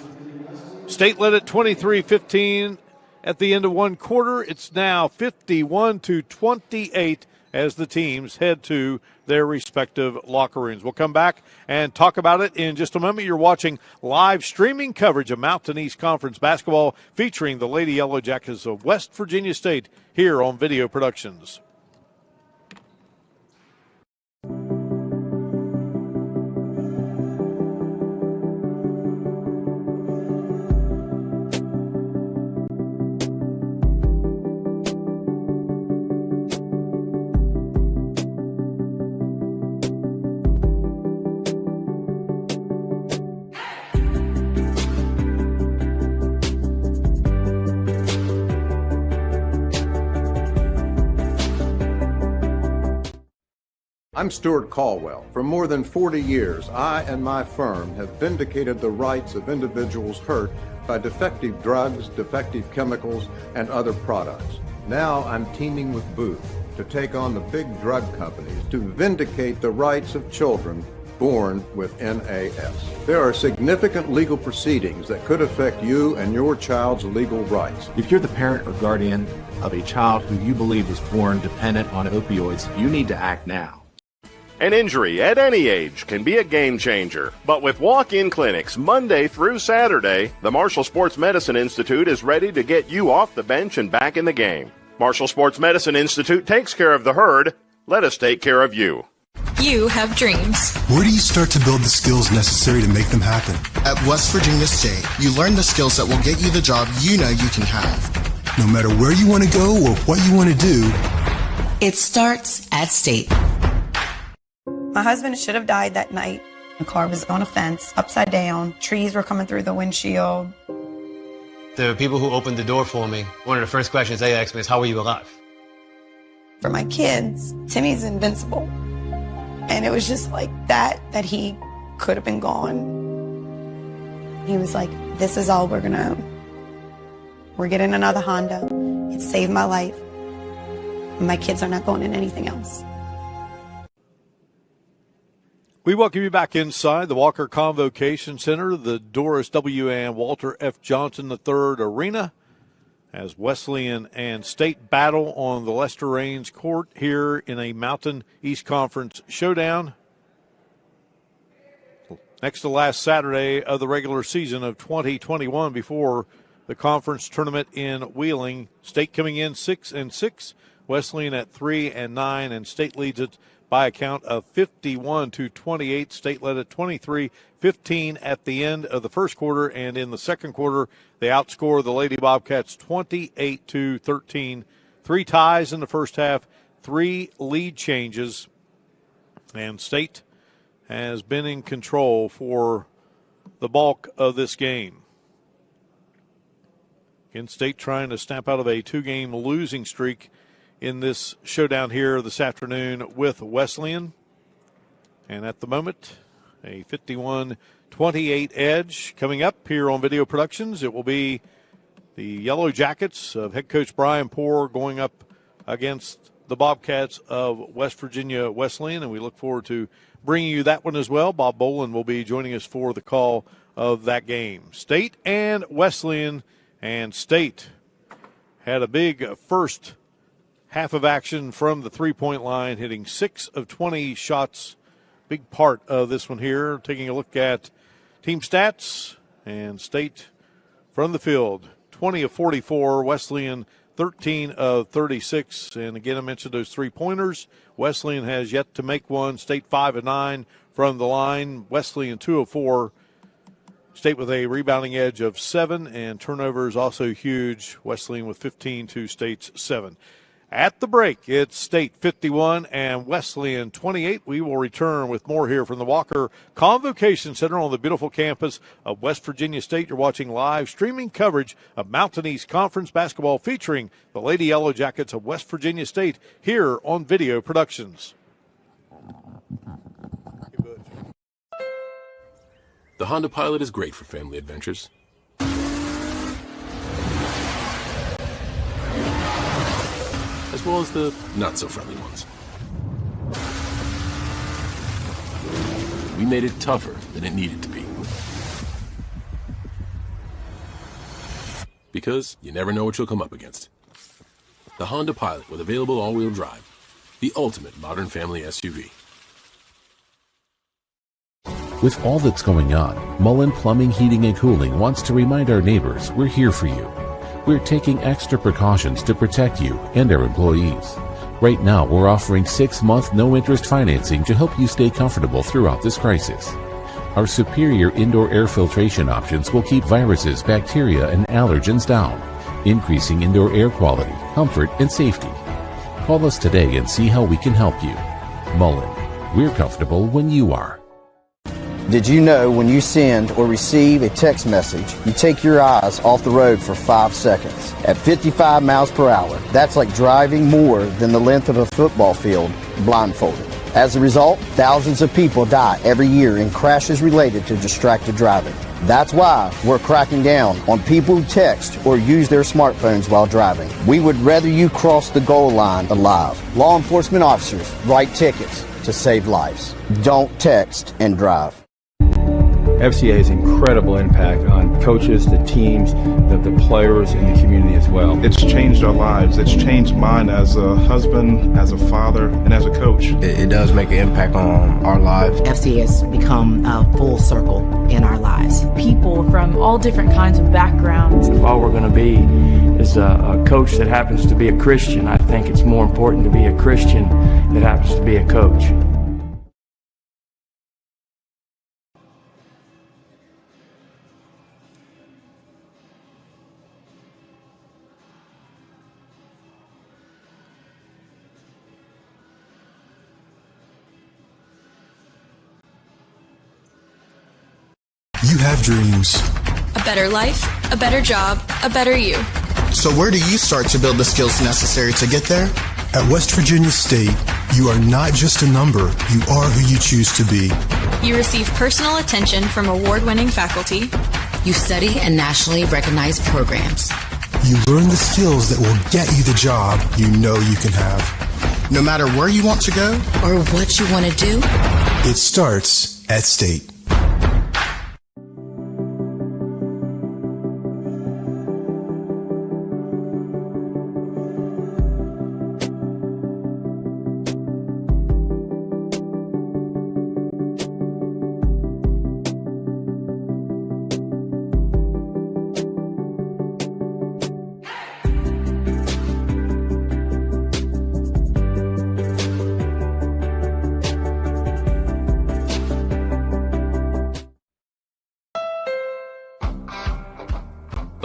A: State led at 23-15 at the end of one quarter. It's now 51-28 as the teams head to their respective locker rooms. We'll come back and talk about it in just a moment. You're watching live streaming coverage of Mountain East Conference basketball featuring the Lady Yellow Jackets of West Virginia State here on Video Productions.
J: I'm Stuart Caldwell. For more than 40 years, I and my firm have vindicated the rights of individuals hurt by defective drugs, defective chemicals, and other products. Now I'm teaming with Booth to take on the big drug companies to vindicate the rights of children born with NAS. There are significant legal proceedings that could affect you and your child's legal rights.
K: If you're the parent or guardian of a child who you believe was born dependent on opioids, you need to act now.
L: An injury at any age can be a game changer. But with walk-in clinics Monday through Saturday, the Marshall Sports Medicine Institute is ready to get you off the bench and back in the game. Marshall Sports Medicine Institute takes care of the herd. Let us take care of you.
C: You have dreams.
D: Where do you start to build the skills necessary to make them happen?
B: At West Virginia State, you learn the skills that will get you the job you know you can have.
D: No matter where you want to go or what you want to do,
E: it starts at State.
H: My husband should have died that night. The car was on a fence, upside down. Trees were coming through the windshield.
I: The people who opened the door for me, one of the first questions they asked me is, how are you alive?
H: For my kids, Timmy's invincible. And it was just like that he could have been gone. He was like, this is all we're gonna own. We're getting another Honda. It saved my life. My kids are not going in anything else.
A: We welcome you back inside the Walker Convocation Center, the Doris W. and Walter F. Johnson III Arena, as Wesleyan and State battle on the Lester Raines court here in a Mountain East Conference showdown. Next to last Saturday of the regular season of 2021 before the conference tournament in Wheeling. State coming in 6-6, Wesleyan at 3-9, and State leads it by a count of 51-28. State led at 23-15 at the end of the first quarter, and in the second quarter, they outscore the Lady Bobcats 28-13. 3 ties in the first half, 3 lead changes, and State has been in control for the bulk of this game. Again, State trying to snap out of a 2-game losing streak in this showdown here this afternoon with Wesleyan. And at the moment, a 51-28 edge. Coming up here on Video Productions, it will be the Yellow Jackets of head coach Brian Poore going up against the Bobcats of West Virginia Wesleyan, and we look forward to bringing you that one as well. Bob Boland will be joining us for the call of that game. State and Wesleyan, and State had a big first half of action from the three-point line, hitting 6 of 20 shots. Big part of this one here. Taking a look at team stats, and State from the field, 20 of 44. Wesleyan, 13 of 36. And again, I mentioned those three-pointers. Wesleyan has yet to make one. State 5 of 9 from the line. Wesleyan 2 of 4. State with a rebounding edge of 7, and turnovers also huge. Wesleyan with 15 to State's 7. At the break, it's State 51 and Wesleyan 28. We will return with more here from the Walker Convocation Center on the beautiful campus of West Virginia State. You're watching live streaming coverage of Mountain East Conference basketball featuring the Lady Yellow Jackets of West Virginia State here on Video Productions.
F: The Honda Pilot is great for family adventures. As well as the not-so-friendly ones. We made it tougher than it needed to be. Because you never know what you'll come up against. The Honda Pilot with available all-wheel drive. The ultimate modern family SUV.
M: With all that's going on, Mullen Plumbing, Heating, and Cooling wants to remind our neighbors we're here for you. We're taking extra precautions to protect you and our employees. Right now, we're offering 6-month no-interest financing to help you stay comfortable throughout this crisis. Our superior indoor air filtration options will keep viruses, bacteria, and allergens down, increasing indoor air quality, comfort, and safety. Call us today and see how we can help you. Mullen, we're comfortable when you are.
N: Did you know when you send or receive a text message, you take your eyes off the road for 5 seconds? At 55 miles per hour, that's like driving more than the length of a football field blindfolded. As a result, thousands of people die every year in crashes related to distracted driving. That's why we're cracking down on people who text or use their smartphones while driving. We would rather you cross the goal line alive. Law enforcement officers write tickets. to save lives. Don't text and drive.
O: FCA has incredible impact on coaches, the teams, the players, and the community as well.
P: It's changed our lives. It's changed mine as a husband, as a father, and as a coach.
Q: It does make an impact on our lives.
R: FCA has become a full circle in our lives.
S: People from all different kinds of backgrounds.
T: If all we're going to be is a coach that happens to be a Christian, I think it's more important to be a Christian that happens to be a coach.
D: You have dreams.
C: A better life, a better job, a better you.
B: So where do you start to build the skills necessary to get there?
D: At West Virginia State, you are not just a number, you are who you choose to be.
C: You receive personal attention from award-winning faculty.
E: You study in nationally recognized programs.
D: You learn the skills that will get you the job you know you can have.
B: No matter where you want to go
E: or what you want to do,
D: it starts at State.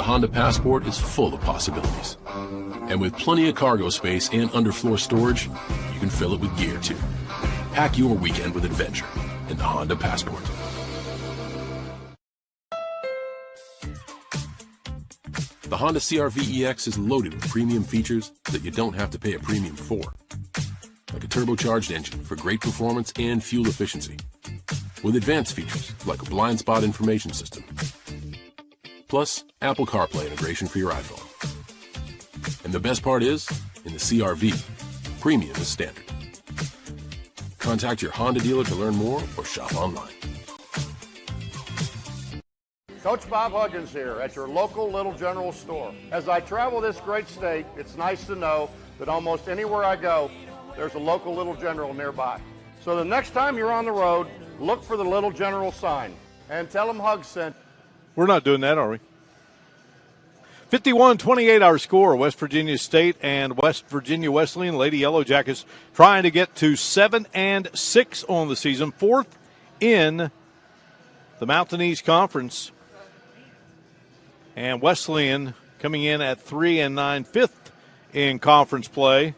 F: Honda Passport is full of possibilities. And with plenty of cargo space and underfloor storage, you can fill it with gear too. Pack your weekend with adventure in the Honda Passport. The Honda CR-V EX is loaded with premium features that you don't have to pay a premium for. Like a turbocharged engine for great performance and fuel efficiency. With advanced features like a blind spot information system. Plus, Apple CarPlay integration for your iPhone. And the best part is, in the CR-V, premium is standard. Contact your Honda dealer to learn more or shop online.
G: Coach Bob Huggins here at your local Little General store. As I travel this great state, it's nice to know that almost anywhere I go, there's a local Little General nearby. So the next time you're on the road, look for the Little General sign and tell them Huggs sent.
A: We're not doing that, are we? 51-28 our score. West Virginia State and West Virginia Wesleyan Lady Yellow Jackets trying to get to 7-6 on the season, fourth in the Mountain East Conference. And Wesleyan coming in at 3-9, fifth in conference play.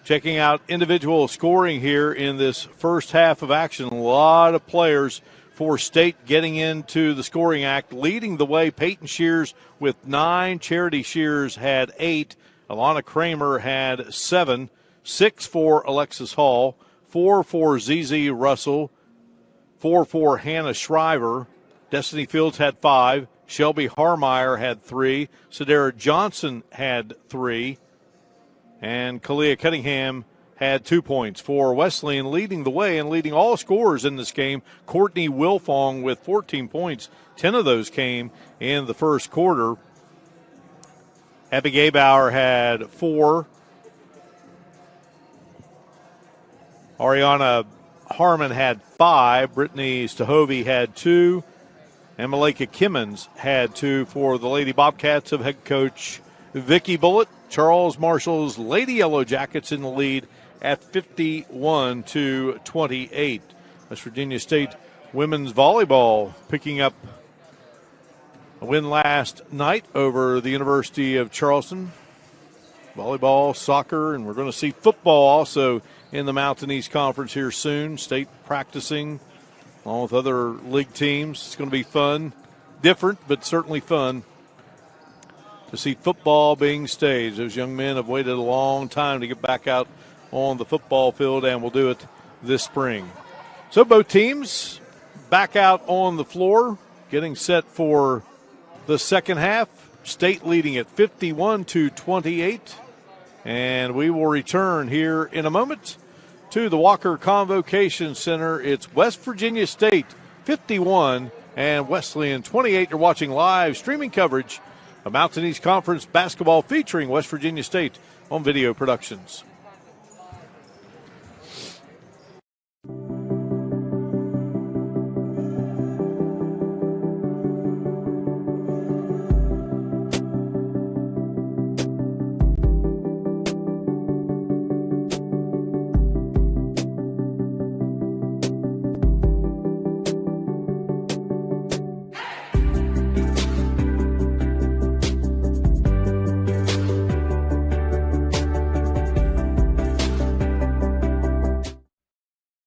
A: Checking out individual scoring here in this first half of action. A lot of players for State getting into the scoring act. Leading the way, Peyton Shears with 9. Charity Shears had 8. Alana Kramer had 7. 6 for Alexis Hall. 4 for ZZ Russell. 4 for Hannah Shriver. Destiny Fields had 5. Shelby Harmeyer had 3. Sadara Johnson had 3. And Kalia Cunningham had 2 points for Wesleyan. Leading the way and leading all scorers in this game, Courtney Wilfong with 14 points. 10 of those came in the first quarter. Abby Gaybauer had 4. Ariana Harmon had 5. Brittany Stahovey had 2. And Malika Kimmons had 2 for the Lady Bobcats of head coach Vicki Bullitt. Charles Marshall's Lady Yellow Jackets in the lead at 51-28. West Virginia State women's volleyball picking up a win last night over the University of Charleston. Volleyball, soccer, and we're going to see football also in the Mountain East Conference here soon. State practicing along with other league teams. It's going to be fun. Different, but certainly fun to see football being staged. Those young men have waited a long time to get back out on the football field, and will do it this spring. So both teams back out on the floor, getting set for the second half. State leading at 51-28. And we will return here in a moment to the Walker Convocation Center. It's West Virginia State 51 and Wesleyan 28. You're watching live streaming coverage of Mountain East Conference basketball featuring West Virginia State on Video Productions.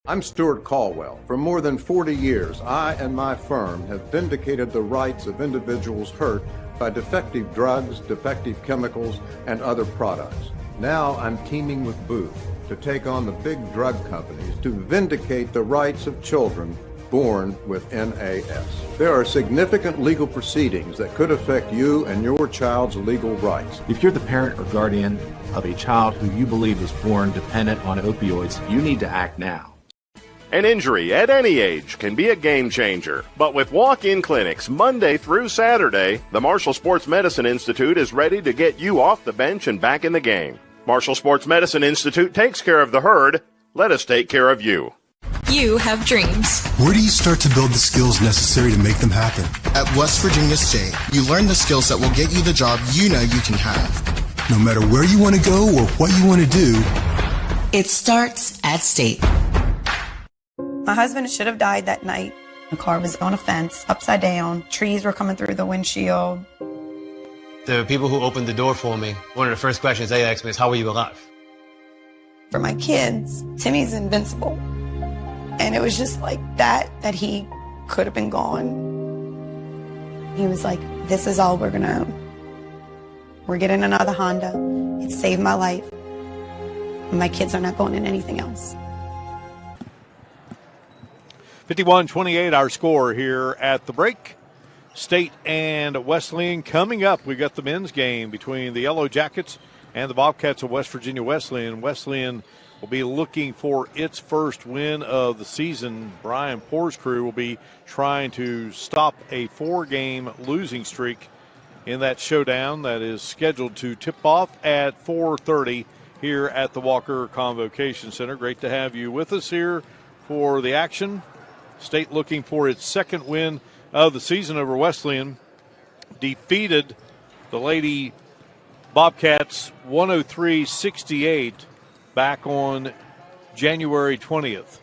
J: I'm Stuart Caldwell. For more than 40 years, I and my firm have vindicated the rights of individuals hurt by defective drugs, defective chemicals, and other products. Now I'm teaming with Booth to take on the big drug companies to vindicate the rights of children born with NAS. There are significant legal proceedings that could affect you and your child's legal rights.
K: If you're the parent or guardian of a child who you believe was born dependent on opioids, you need to act now.
L: An injury at any age can be a game changer. But with walk-in clinics Monday through Saturday, the Marshall Sports Medicine Institute is ready to get you off the bench and back in the game. Marshall Sports Medicine Institute takes care of the herd. Let us take care of you.
C: You have dreams.
D: Where do you start to build the skills necessary to make them happen?
B: At West Virginia State, you learn the skills that will get you the job you know you can have.
D: No matter where you want to go or what you want to do,
E: it starts at State.
H: My husband should have died that night. The car was on a fence, upside down. Trees were coming through the windshield.
I: The people who opened the door for me, one of the first questions they asked me is, how were you alive?
H: For my kids, Timmy's invincible. And it was just like that he could have been gone. He was like, this is all we're going to own. We're getting another Honda. It saved my life. And my kids are not going in anything else.
A: 51-28 our score here at the break. State and Wesleyan coming up. We've got the men's game between the Yellow Jackets and the Bobcats of West Virginia Wesleyan. Wesleyan will be looking for its first win of the season. Brian Poor's crew will be trying to stop a 4-game losing streak in that showdown that is scheduled to tip off at 4:30 here at the Walker Convocation Center. Great to have you with us here for the action. State looking for its second win of the season over Wesleyan. Defeated the Lady Bobcats 103-68 back on January 20th.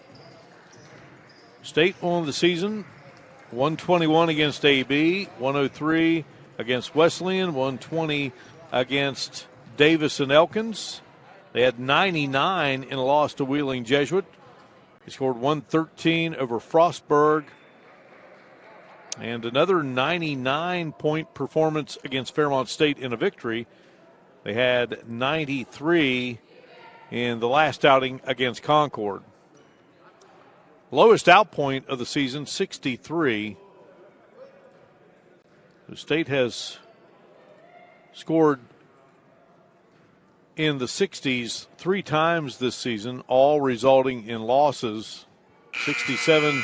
A: State won the season 121 against AB, 103 against Wesleyan, 120 against Davis and Elkins. They had 99 in a loss to Wheeling Jesuit. He scored 113 over Frostburg. And another 99-point performance against Fairmont State in a victory. They had 93 in the last outing against Concord. Lowest out point of the season, 63. The State has scored in the 60s 3 times this season, all resulting in losses. 67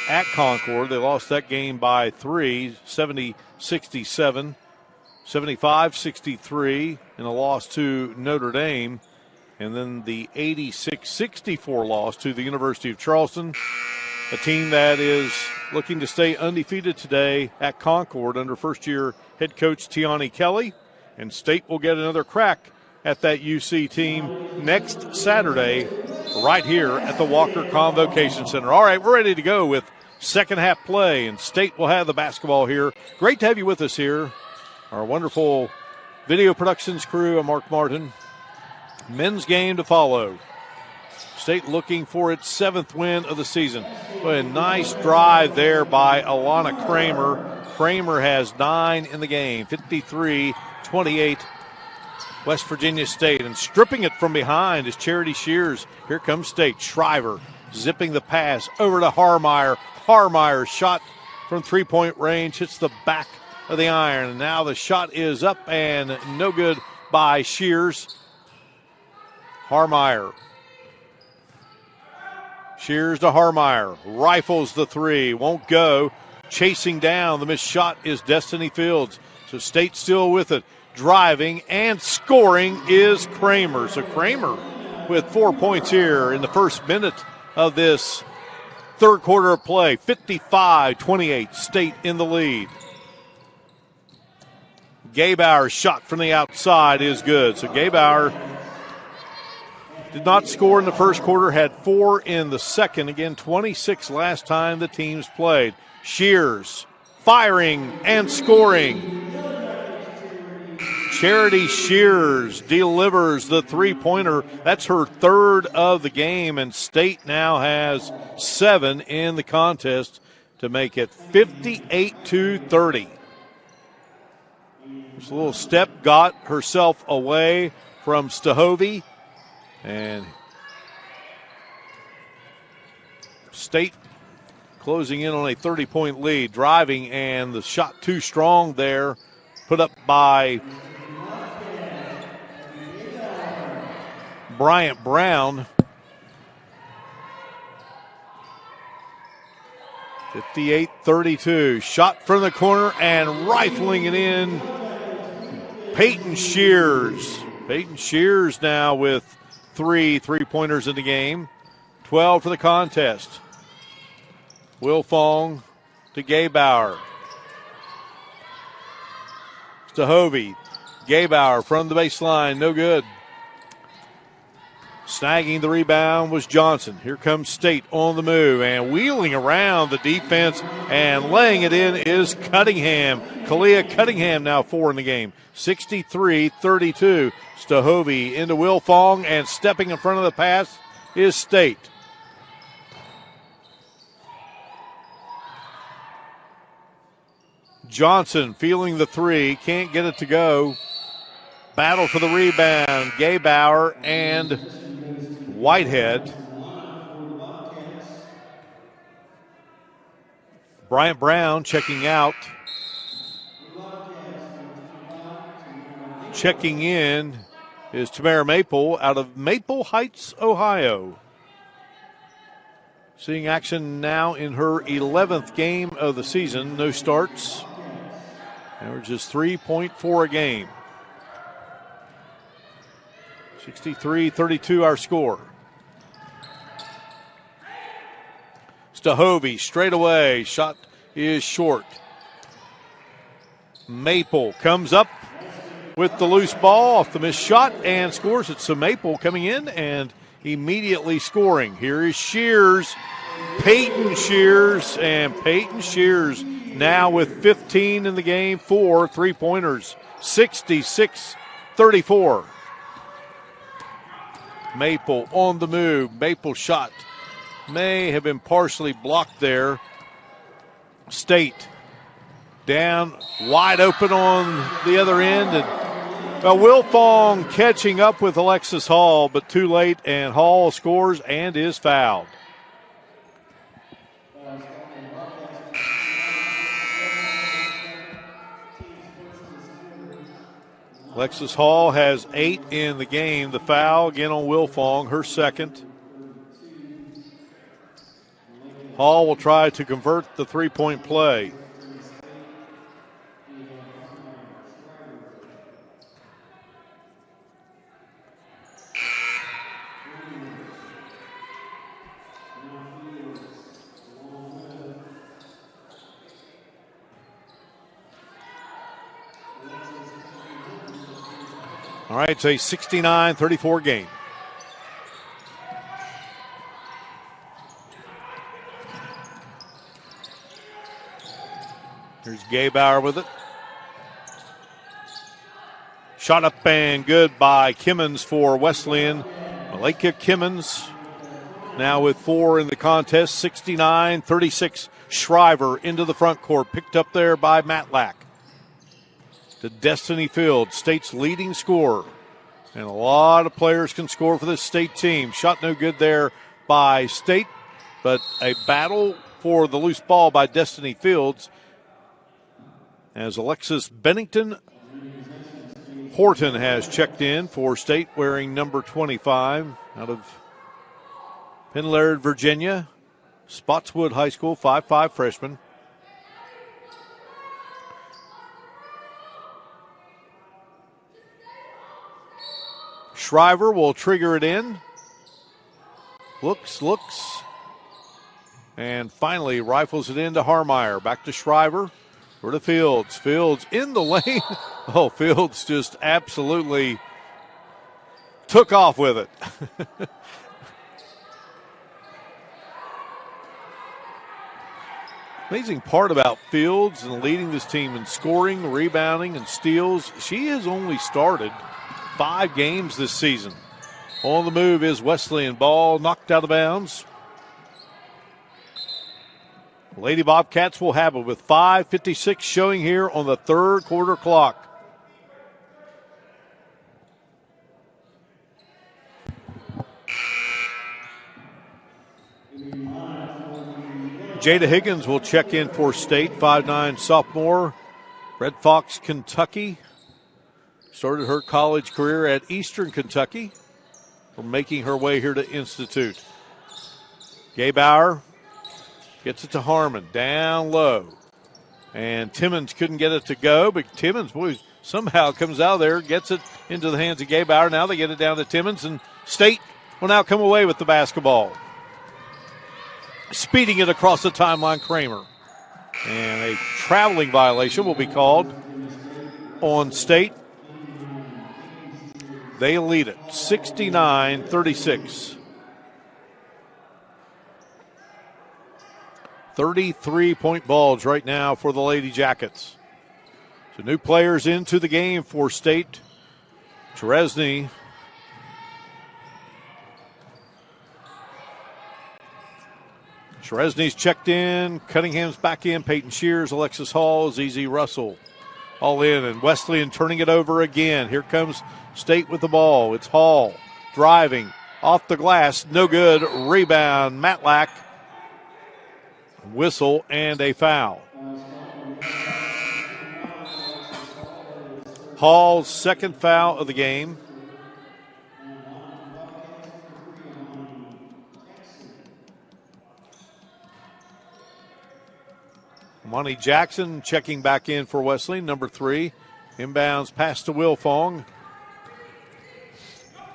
A: at Concord. They lost that game by 3, 70-67. 75-63 in a loss to Notre Dame. And then the 86-64 loss to the University of Charleston, a team that is looking to stay undefeated today at Concord under first-year head coach Tiani Kelly. And State will get another crack at that UC team next Saturday right here at the Walker Convocation Center. All right, we're ready to go with second half play, and State will have the basketball here. Great to have you with us here. Our wonderful video productions crew, I'm Mark Martin. Men's game to follow. State looking for its 7th win of the season. A nice drive there by Alana Kramer. Kramer has 9 in the game, 53-28. West Virginia State, and stripping it from behind is Charity Shears. Here comes State. Shriver zipping the pass over to Harmeyer. Harmeyer shot from three-point range, hits the back of the iron. And now the shot is up and no good by Shears. Harmeyer Shears to Harmeyer. Rifles the three. Won't go. Chasing down the missed shot is Destiny Fields. So State still with it. Driving and scoring is Kramer. So Kramer with 4 points here in the first minute of this third quarter of play. 55-28. State in the lead. Gabauer's shot from the outside is good. So Gabauer did not score in the first quarter, had 4 in the second. Again, 26 last time the teams played. Shears firing and scoring. Charity Shears delivers the three-pointer. That's her third of the game, and State now has 7 in the contest to make it 58-30. Just a little step got herself away from Stahovey, and State closing in on a 30-point lead. Driving, and the shot too strong there, put up by Bryant Brown. 58-32. Shot from the corner and rifling it in. Peyton Shears. Peyton Shears now with 3 three-pointers in the game. 12 for the contest. Wilfong to Gabauer. Stahovey. Gabauer from the baseline. No good. Snagging the rebound was Johnson. Here comes State on the move and wheeling around the defense and laying it in is Cunningham. Kalia Cunningham now 4 in the game. 63-32. Stahovey into Wilfong, and stepping in front of the pass is State. Johnson feeling the three, can't get it to go. Battle for the rebound. Gabauer and Whitehead. Bryant Brown checking out. Checking in is Tamara Maple out of Maple Heights, Ohio. Seeing action now in her 11th game of the season. No starts. Averages 3.4 a game. 63-32 our score. Stahovey straight away. Shot is short. Maple comes up with the loose ball off the missed shot and scores it. So Maple coming in and immediately scoring. Here is Shears. Peyton Shears. And Peyton Shears now with 15 in the game, 4 three-pointers. 66-34. Maple on the move. Maple shot may have been partially blocked there. State down wide open on the other end. And Wilfong catching up with Alexis Hall, but too late, and Hall scores and is fouled. Alexis Hall has 8 in the game. The foul again on Wilfong, her second. Hall will try to convert the three-point play. All right, it's a 69-34 game. Here's Gabauer with it. Shot up and good by Kimmons for Wesleyan. Malika Kimmons now with 4 in the contest. 69-36. Shriver into the front court. Picked up there by Matlack. To Destiny Field, State's leading scorer. And a lot of players can score for this State team. Shot no good there by State, but a battle for the loose ball by Destiny Fields as Alexis Bennington Horton has checked in for State wearing number 25 out of Pinlaird, Virginia. Spotswood High School, 5'5" freshman. Shriver will trigger it in. Looks. And finally rifles it into Harmeyer. Back to Shriver. Over to Fields. Fields in the lane. Oh, Fields just absolutely took off with it. Amazing part about Fields and leading this team in scoring, rebounding, and steals, she has only started 5 games this season. On the move is Wesleyan. Ball knocked out of bounds. Lady Bobcats will have it with 5:56 showing here on the third quarter clock. Jada Higgins will check in for State, 5'9" sophomore. Red Fox, Kentucky. Started her college career at Eastern Kentucky. Making her way here to Institute. Gaybauer gets it to Harmon, down low. And Timmons couldn't get it to go, but Timmons, boy, somehow comes out of there, gets it into the hands of Gaybauer. Now they get it down to Timmons, and State will now come away with the basketball. Speeding it across the timeline, Kramer. And a traveling violation will be called on State. They lead it 69-36. 33-point balls right now for the Lady Jackets. So new players into the game for State. Cheresny. Cheresny's checked in. Cunningham's back in. Peyton Shears, Alexis Hall, ZZ Russell. All in, and Wesleyan turning it over again. Here comes State with the ball. It's Hall driving off the glass. No good. Rebound. Matlack. Whistle and a foul. Hall's second foul of the game. Monty Jackson checking back in for Wesleyan, number 3. Inbounds pass to Wilfong.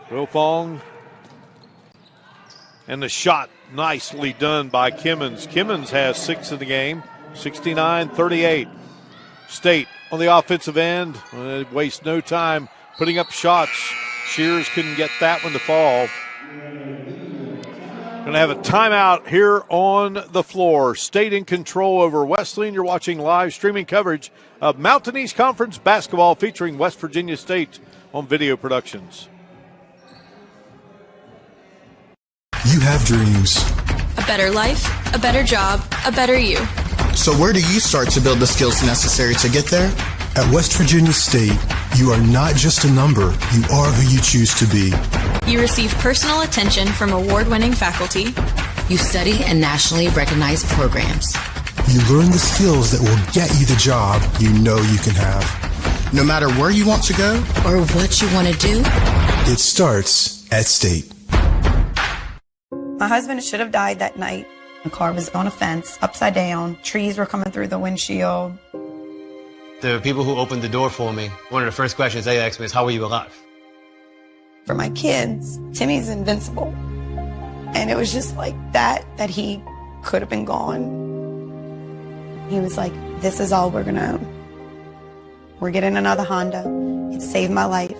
A: Wilfong. And the shot nicely done by Kimmons. Kimmons has 6 in the game, 69-38. State on the offensive end. Waste no time putting up shots. Shears couldn't get that one to fall. Going to have a timeout here on the floor. State in control over Wesleyan. You're watching live streaming coverage of Mountain East Conference basketball featuring West Virginia State on Video Productions.
D: You have dreams.
C: A better life, a better job, a better you.
B: So where do you start to build the skills necessary to get there?
D: At West Virginia State, you are not just a number, you are who you choose to be.
C: You receive personal attention from award-winning faculty.
E: You study in nationally recognized programs.
D: You learn the skills that will get you the job you know you can have.
B: No matter where you want to go
E: or what you want to do,
D: it starts at State.
H: My husband should have died that night. The car was on a fence, upside down. Trees were coming through the windshield.
I: The people who opened the door for me, one of the first questions they asked me is, how are you alive?
H: For my kids, Timmy's invincible. And it was just like that he could have been gone. He was like, this is all we're gonna own. We're getting another Honda. It saved my life.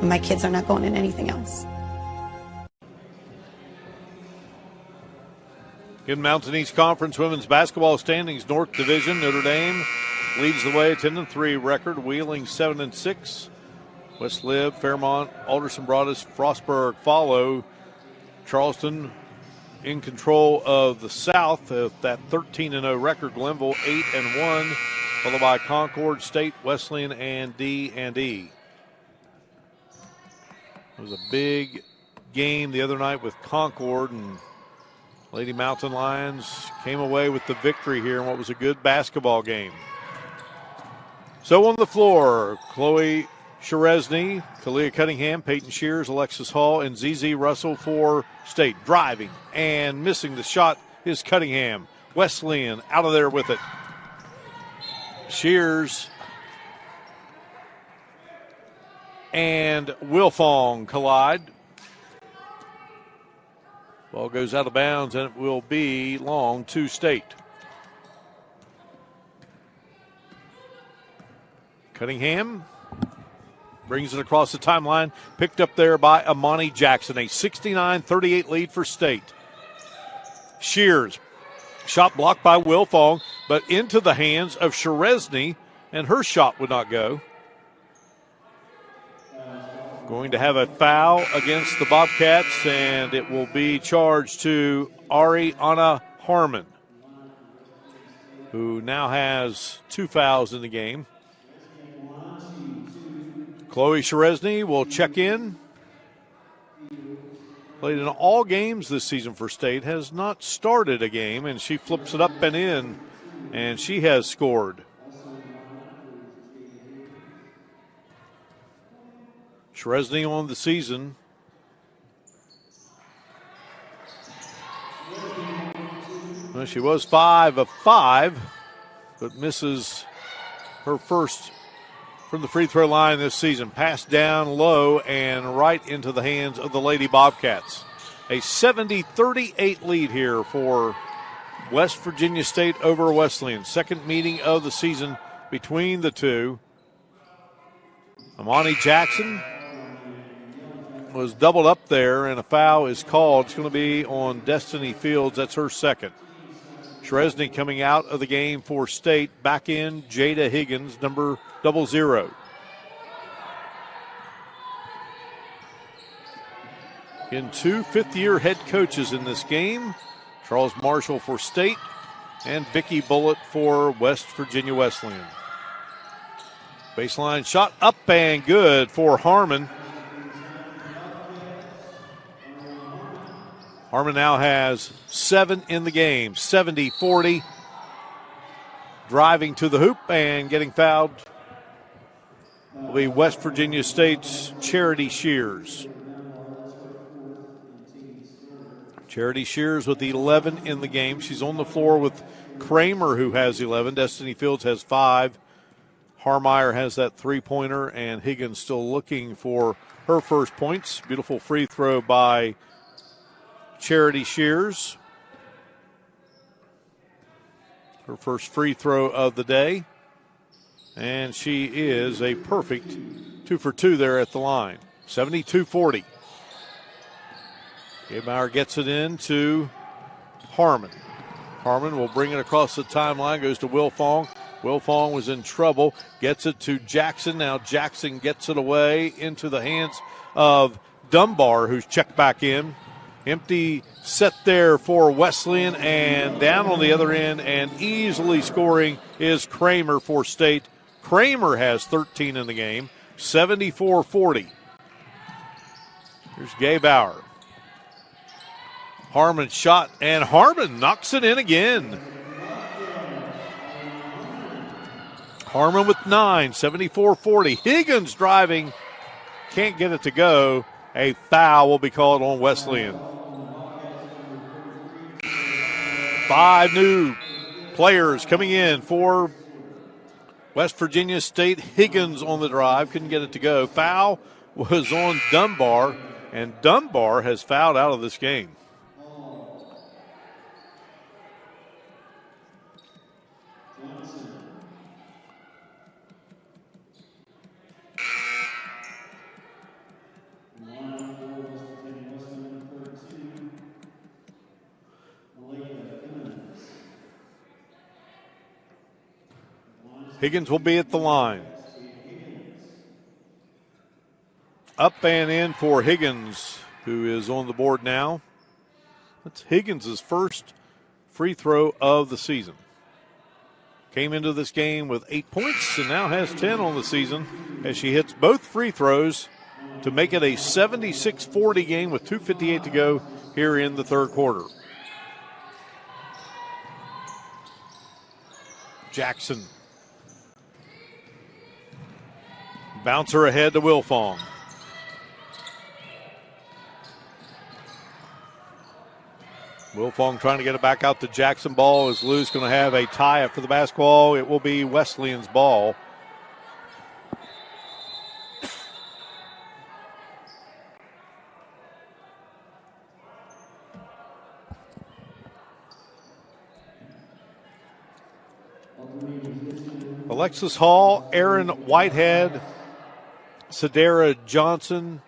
H: My kids are not going in anything else.
A: In Mountain East Conference women's basketball standings, North Division, Notre Dame leads the way, 10-3 record. Wheeling 7-6. West Lib, Fairmont, Alderson Broadus, Frostburg follow. Charleston in control of the South, that 13-0 record. Glenville 8-1, followed by Concord, State, Wesleyan, and D&E. It was a big game the other night with Concord, and Lady Mountain Lions came away with the victory here in what was a good basketball game. So on the floor, Chloe Sheresny, Kalia Cunningham, Peyton Shears, Alexis Hall, and ZZ Russell for State. Driving and missing the shot is Cunningham. Wesleyan out of there with it. Shears and Wilfong collide. Ball goes out of bounds, and it will be long to State. Cunningham brings it across the timeline, picked up there by Amani Jackson. A 69-38 lead for State. Shears, shot blocked by Wilfong, but into the hands of Sheresny, and her shot would not go. Going to have a foul against the Bobcats, and it will be charged to Ariana Harmon, who now has 2 fouls in the game. Chloe Sheresny will check in. Played in all games this season for State, has not started a game, and she flips it up and in, and she has scored. Sheresny on the season. Well, she was 5 of 5, but misses her first from the free throw line this season. Passed down low and right into the hands of the Lady Bobcats. A 70-38 lead here for West Virginia State over Wesleyan. Second meeting of the season between the two. Amani Jackson was doubled up there, and a foul is called. It's going to be on Destiny Fields. That's her second. Sheresny coming out of the game for State. Back in Jada Higgins, number 00. In 2 fifth-year head coaches in this game. Charles Marshall for State and Vicki Bullitt for West Virginia Wesleyan. Baseline shot up and good for Harmon. Harmon now has 7 in the game, 70-40. Driving to the hoop and getting fouled will be West Virginia State's Charity Shears. Charity Shears with 11 in the game. She's on the floor with Kramer, who has 11. Destiny Fields has 5. Harmeyer has that three-pointer, and Higgins still looking for her first points. Beautiful free throw by Charity Shears. Her first free throw of the day. And she is a perfect 2 for 2 there at the line. 72-40. Gabauer gets it in to Harmon. Harmon will bring it across the timeline, goes to Wilfong. Wilfong was in trouble, gets it to Jackson. Now Jackson gets it away into the hands of Dunbar, who's checked back in. Empty set there for Wesleyan, and down on the other end and easily scoring is Kramer for State. Kramer has 13 in the game, 74-40. Here's Gabauer. Harmon shot, and Harmon knocks it in again. Harmon with 9, 74-40. Higgins driving, can't get it to go. A foul will be called on Wesleyan. 5 new players coming in for West Virginia State. Higgins on the drive, couldn't get it to go. Foul was on Dunbar, and Dunbar has fouled out of this game. Higgins will be at the line. Up and in for Higgins, who is on the board now. That's Higgins' first free throw of the season. Came into this game with 8 points and now has 10 on the season as she hits both free throws to make it a 76-40 game with 2:58 to go here in the third quarter. Jackson Bouncer ahead to Wilfong. Wilfong trying to get it back out to Jackson. Ball is loose. Going to have a tie up for the basketball. It will be Wesleyan's ball. Alexis Hall, Aaron Whitehead, Sadara Johnson,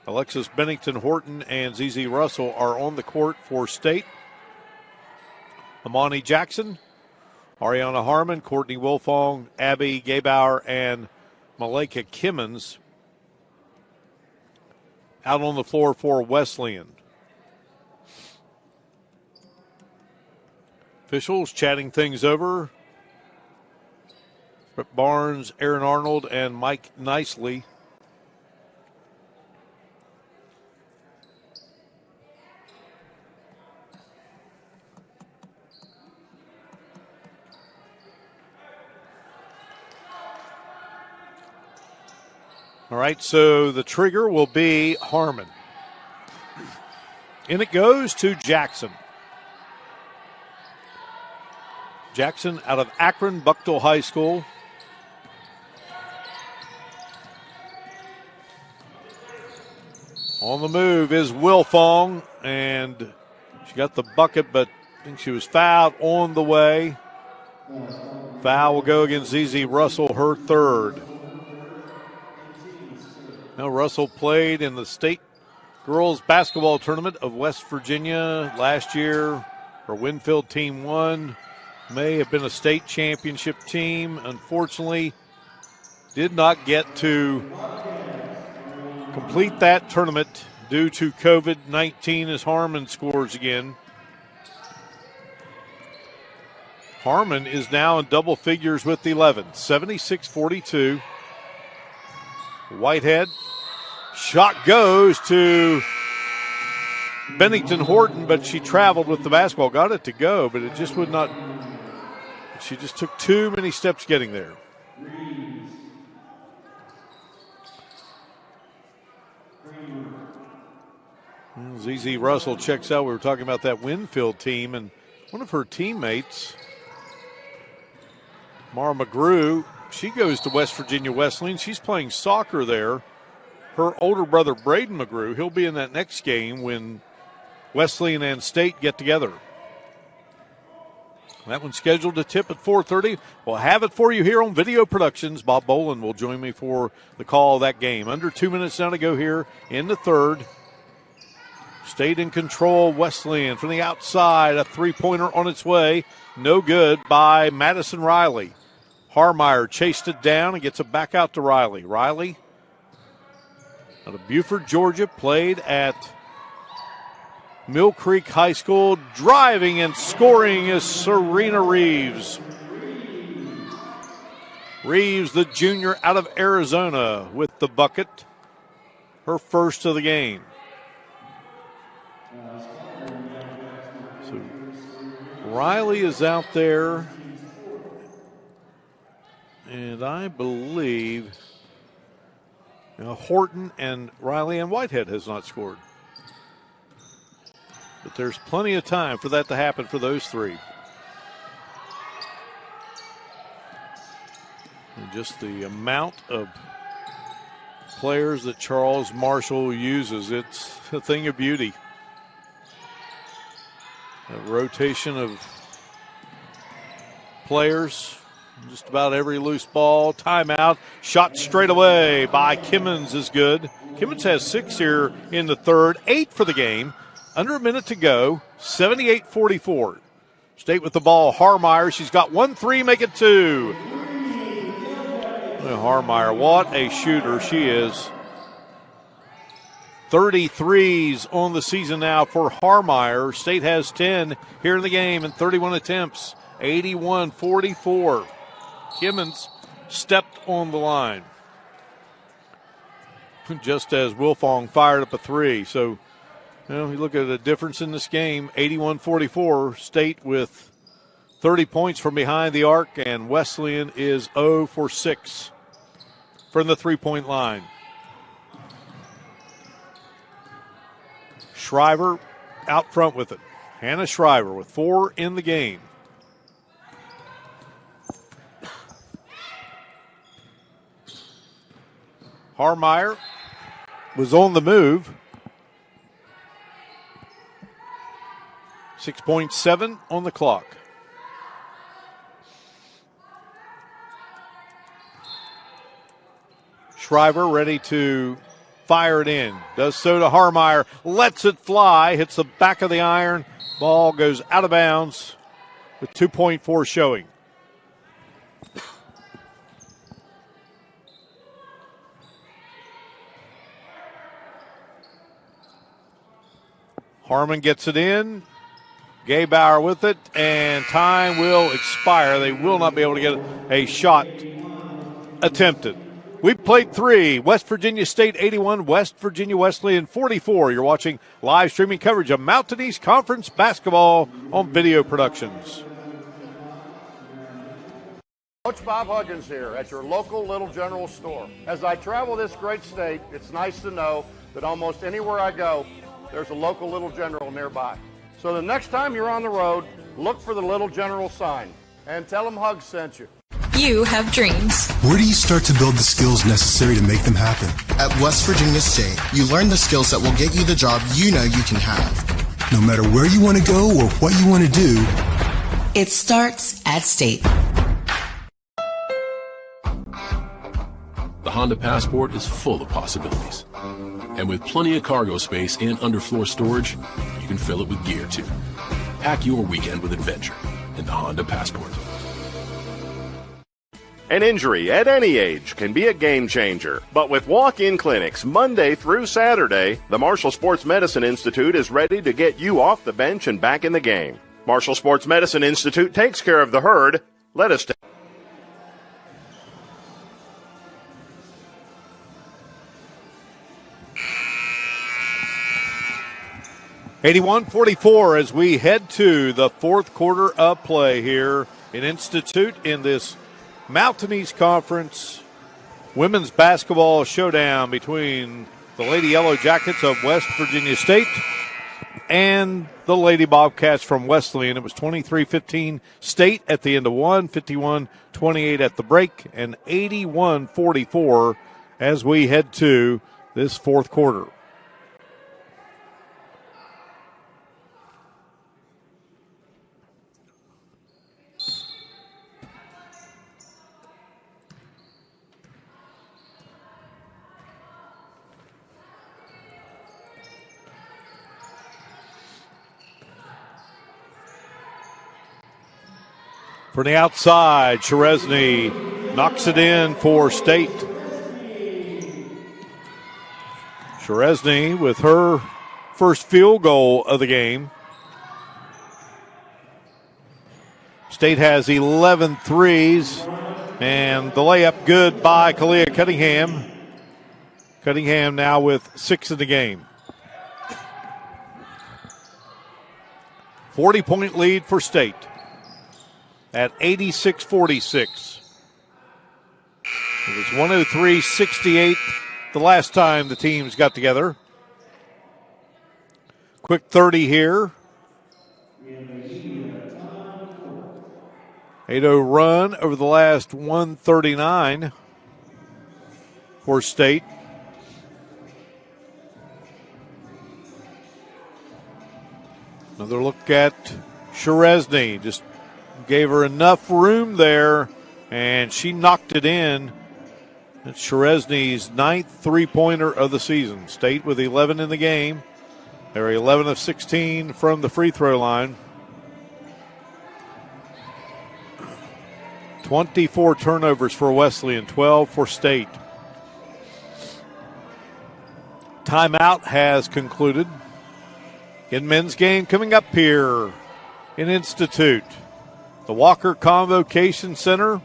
A: Alexis Bennington Horton, and ZZ Russell are on the court for State. Amani Jackson, Ariana Harmon, Courtney Wilfong, Abby Gabauer, and Malika Kimmons out on the floor for Wesleyan. Officials chatting things over. Brett Barnes, Aaron Arnold, and Mike Nicely. All right, so the trigger will be Harmon. In it goes to Jackson. Jackson out of Akron Bucknell High School. On the move is Wilfong, and she got the bucket, but I think she was fouled on the way. Foul will go against ZZ Russell, her third. Now Russell played in the state girls basketball tournament of West Virginia last year. Her Winfield team won. May have been a state championship team. Unfortunately, did not get to complete that tournament due to COVID-19 as Harmon scores again. Harmon is now in double figures with 11, 76-42. Whitehead, shot goes to Bennington Horton, but she traveled with the basketball, got it to go, but it just would not, she just took too many steps getting there. ZZ Russell checks out. We were talking about that Winfield team, and one of her teammates, Mara McGrew, she goes to West Virginia Wesleyan. She's playing soccer there. Her older brother, Braden McGrew, he'll be in that next game when Wesleyan and State get together. That one's scheduled to tip at 4:30. We'll have it for you here on Video Productions. Bob Boland will join me for the call of that game. Under 2 minutes now to go here in the third. State in control, Wesleyan from the outside. A three-pointer on its way. No good by Madison Riley. Harmeyer chased it down and gets it back out to Riley. Riley out of Buford, Georgia, played at Mill Creek High School. Driving and scoring is Serena Reeves. Reeves, the junior out of Arizona, with the bucket. Her first of the game. So Riley is out there. And I believe Horton and Riley and Whitehead has not scored. But there's plenty of time for that to happen for those three. And just the amount of players that Charles Marshall uses, it's a thing of beauty. A rotation of players, just about every loose ball. Timeout. Shot straight away by Kimmons is good. Kimmons has 6 here in the third, 8 for the game. Under a minute to go, 78-44. State with the ball. Harmeyer, she's got 1-3, make it 2. Harmeyer, what a shooter she is. 33s on the season now for Harmeyer. State has 10 here in the game and 31 attempts. 81-44. Kimmons stepped on the line. Just as Wilfong fired up a 3. So, you look at the difference in this game. 81-44. State with 30 points from behind the arc, and Wesleyan is 0 for 6. from the three-point line. Shriver out front with it. Hannah Shriver with 4 in the game. Harmeyer was on the move. 6.7 on the clock. Shriver ready to fire it in. Does so to Harmeyer. Lets it fly. Hits the back of the iron. Ball goes out of bounds with 2.4 showing. Harmon gets it in. Gaybauer with it, and time will expire. They will not be able to get a shot attempted. We played 3. West Virginia State 81, West Virginia Wesleyan 44. You're watching live streaming coverage of Mountain East Conference basketball on Video Productions.
G: Coach Bob Huggins here at your local Little General store. As I travel this great state, it's nice to know that almost anywhere I go, there's a local Little General nearby. So the next time you're on the road, look for the Little General sign and tell them Hugs sent you.
C: You have dreams.
D: Where do you start to build the skills necessary to make them happen?
B: At West Virginia State, you learn the skills that will get you the job you know you can have.
D: No matter where you want to go or what you want to do,
E: it starts at State.
F: The Honda Passport is full of possibilities. And with plenty of cargo space and underfloor storage, you can fill it with gear too. Pack your weekend with adventure in the Honda Passport.
L: An injury at any age can be a game changer. But with walk-in clinics Monday through Saturday, the Marshall Sports Medicine Institute is ready to get you off the bench and back in the game. Marshall Sports Medicine Institute takes care of the herd. Let us take
A: 81-44 as we head to the fourth quarter of play here in Institute in this Mountain East Conference women's basketball showdown between the Lady Yellow Jackets of West Virginia State and the Lady Bobcats from Wesleyan. It was 23-15 State at the end of one, 51-28 at the break, and 81-44 as we head to this fourth quarter. From the outside, Sheresny knocks it in for State. Sheresny with her first field goal of the game. State has 11 threes, and the layup good by Kalia Cunningham. Cunningham now with 6 in the game. 40-point lead for State at 86-46. It was 103-68 the last time the teams got together. Quick 30 here. 8-0 run over the last 139 for State. Another look at Sheresny. Just gave her enough room there, and she knocked it in. It's Sheresny's 9th three-pointer of the season. State with 11 in the game. They're 11 of 16 from the free throw line. 24 turnovers for Wesleyan, 12 for State. Timeout has concluded. In men's game coming up here in Institute. The Walker Convocation Center.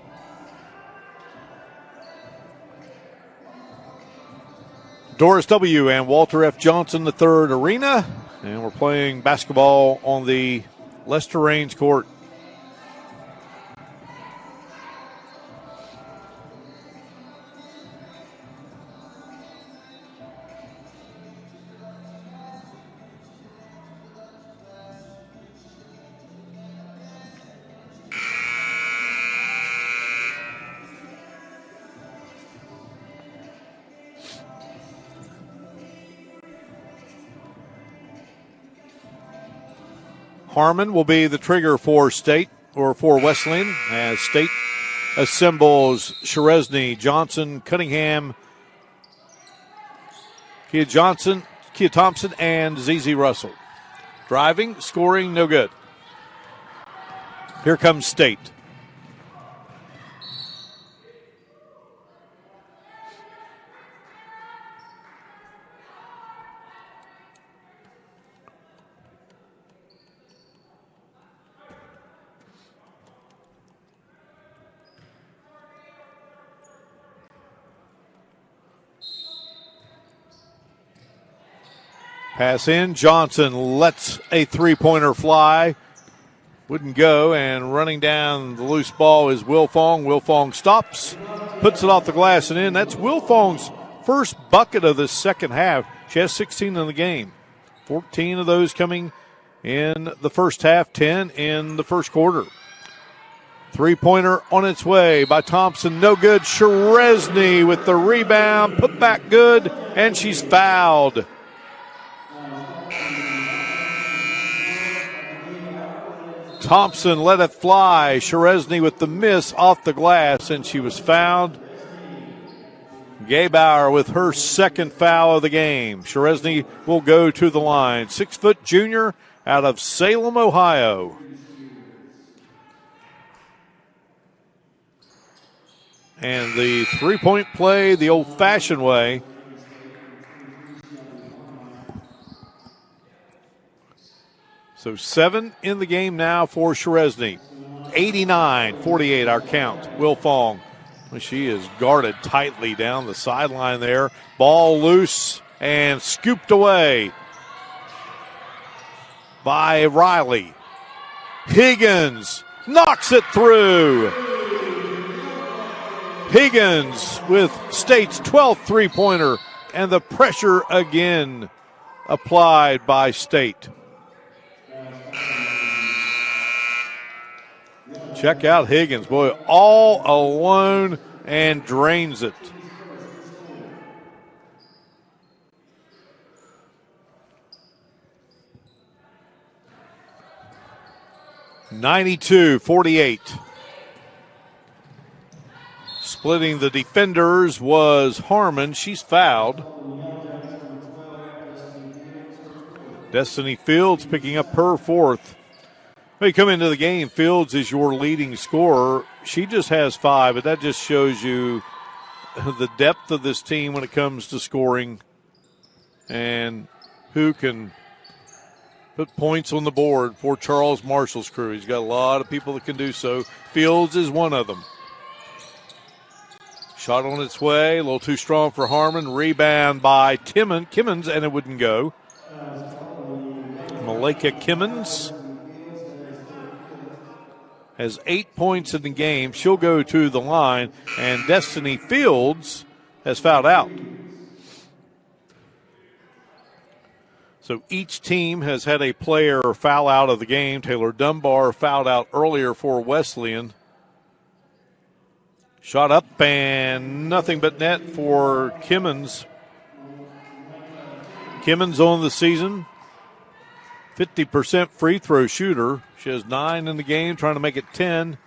A: Doris W. and Walter F. Johnson III Arena. And we're playing basketball on the Lester Range court. Harmon will be the trigger for State, or for Wesleyan, as State assembles Sheresny, Johnson, Cunningham, Kia Thompson, and ZZ Russell. Driving, scoring, no good. Here comes State. Pass in. Johnson lets a three-pointer fly. Wouldn't go, and running down the loose ball is Wilfong. Wilfong stops, puts it off the glass and in. That's Wilfong's first bucket of the second half. She has 16 in the game. 14 of those coming in the first half, 10 in the first quarter. Three-pointer on its way by Thompson. No good. Sheresny with the rebound. Put back good, and she's fouled. Thompson let it fly. Sheresny with the miss off the glass, and she was fouled. Gaybauer with her second foul of the game. Sheresny will go to the line. 6-foot junior out of Salem, Ohio. And the three-point play the old-fashioned way. So 7 in the game now for Sheresny. 89-48 our count. Wilfong. She is guarded tightly down the sideline there. Ball loose and scooped away by Riley. Higgins knocks it through. Higgins with State's 12th three-pointer, and the pressure again applied by State. Check out Higgins, boy, all alone, and drains it. (92-48). Splitting the defenders was Harmon. She's fouled. Destiny Fields picking up her fourth. When you come into the game, Fields is your leading scorer. She just has 5, but that just shows you the depth of this team when it comes to scoring and who can put points on the board for Charles Marshall's crew. He's got a lot of people that can do so. Fields is one of them. Shot on its way, a little too strong for Harmon. Rebound by Kimmons, and it wouldn't go. Malika Kimmons has 8 points in the game. She'll go to the line, and Destiny Fields has fouled out. So each team has had a player foul out of the game. Taylor Dunbar fouled out earlier for Wesleyan. Shot up and nothing but net for Kimmons. Kimmons on the season, 50% free throw shooter. She has 9 in the game, trying to make it 10.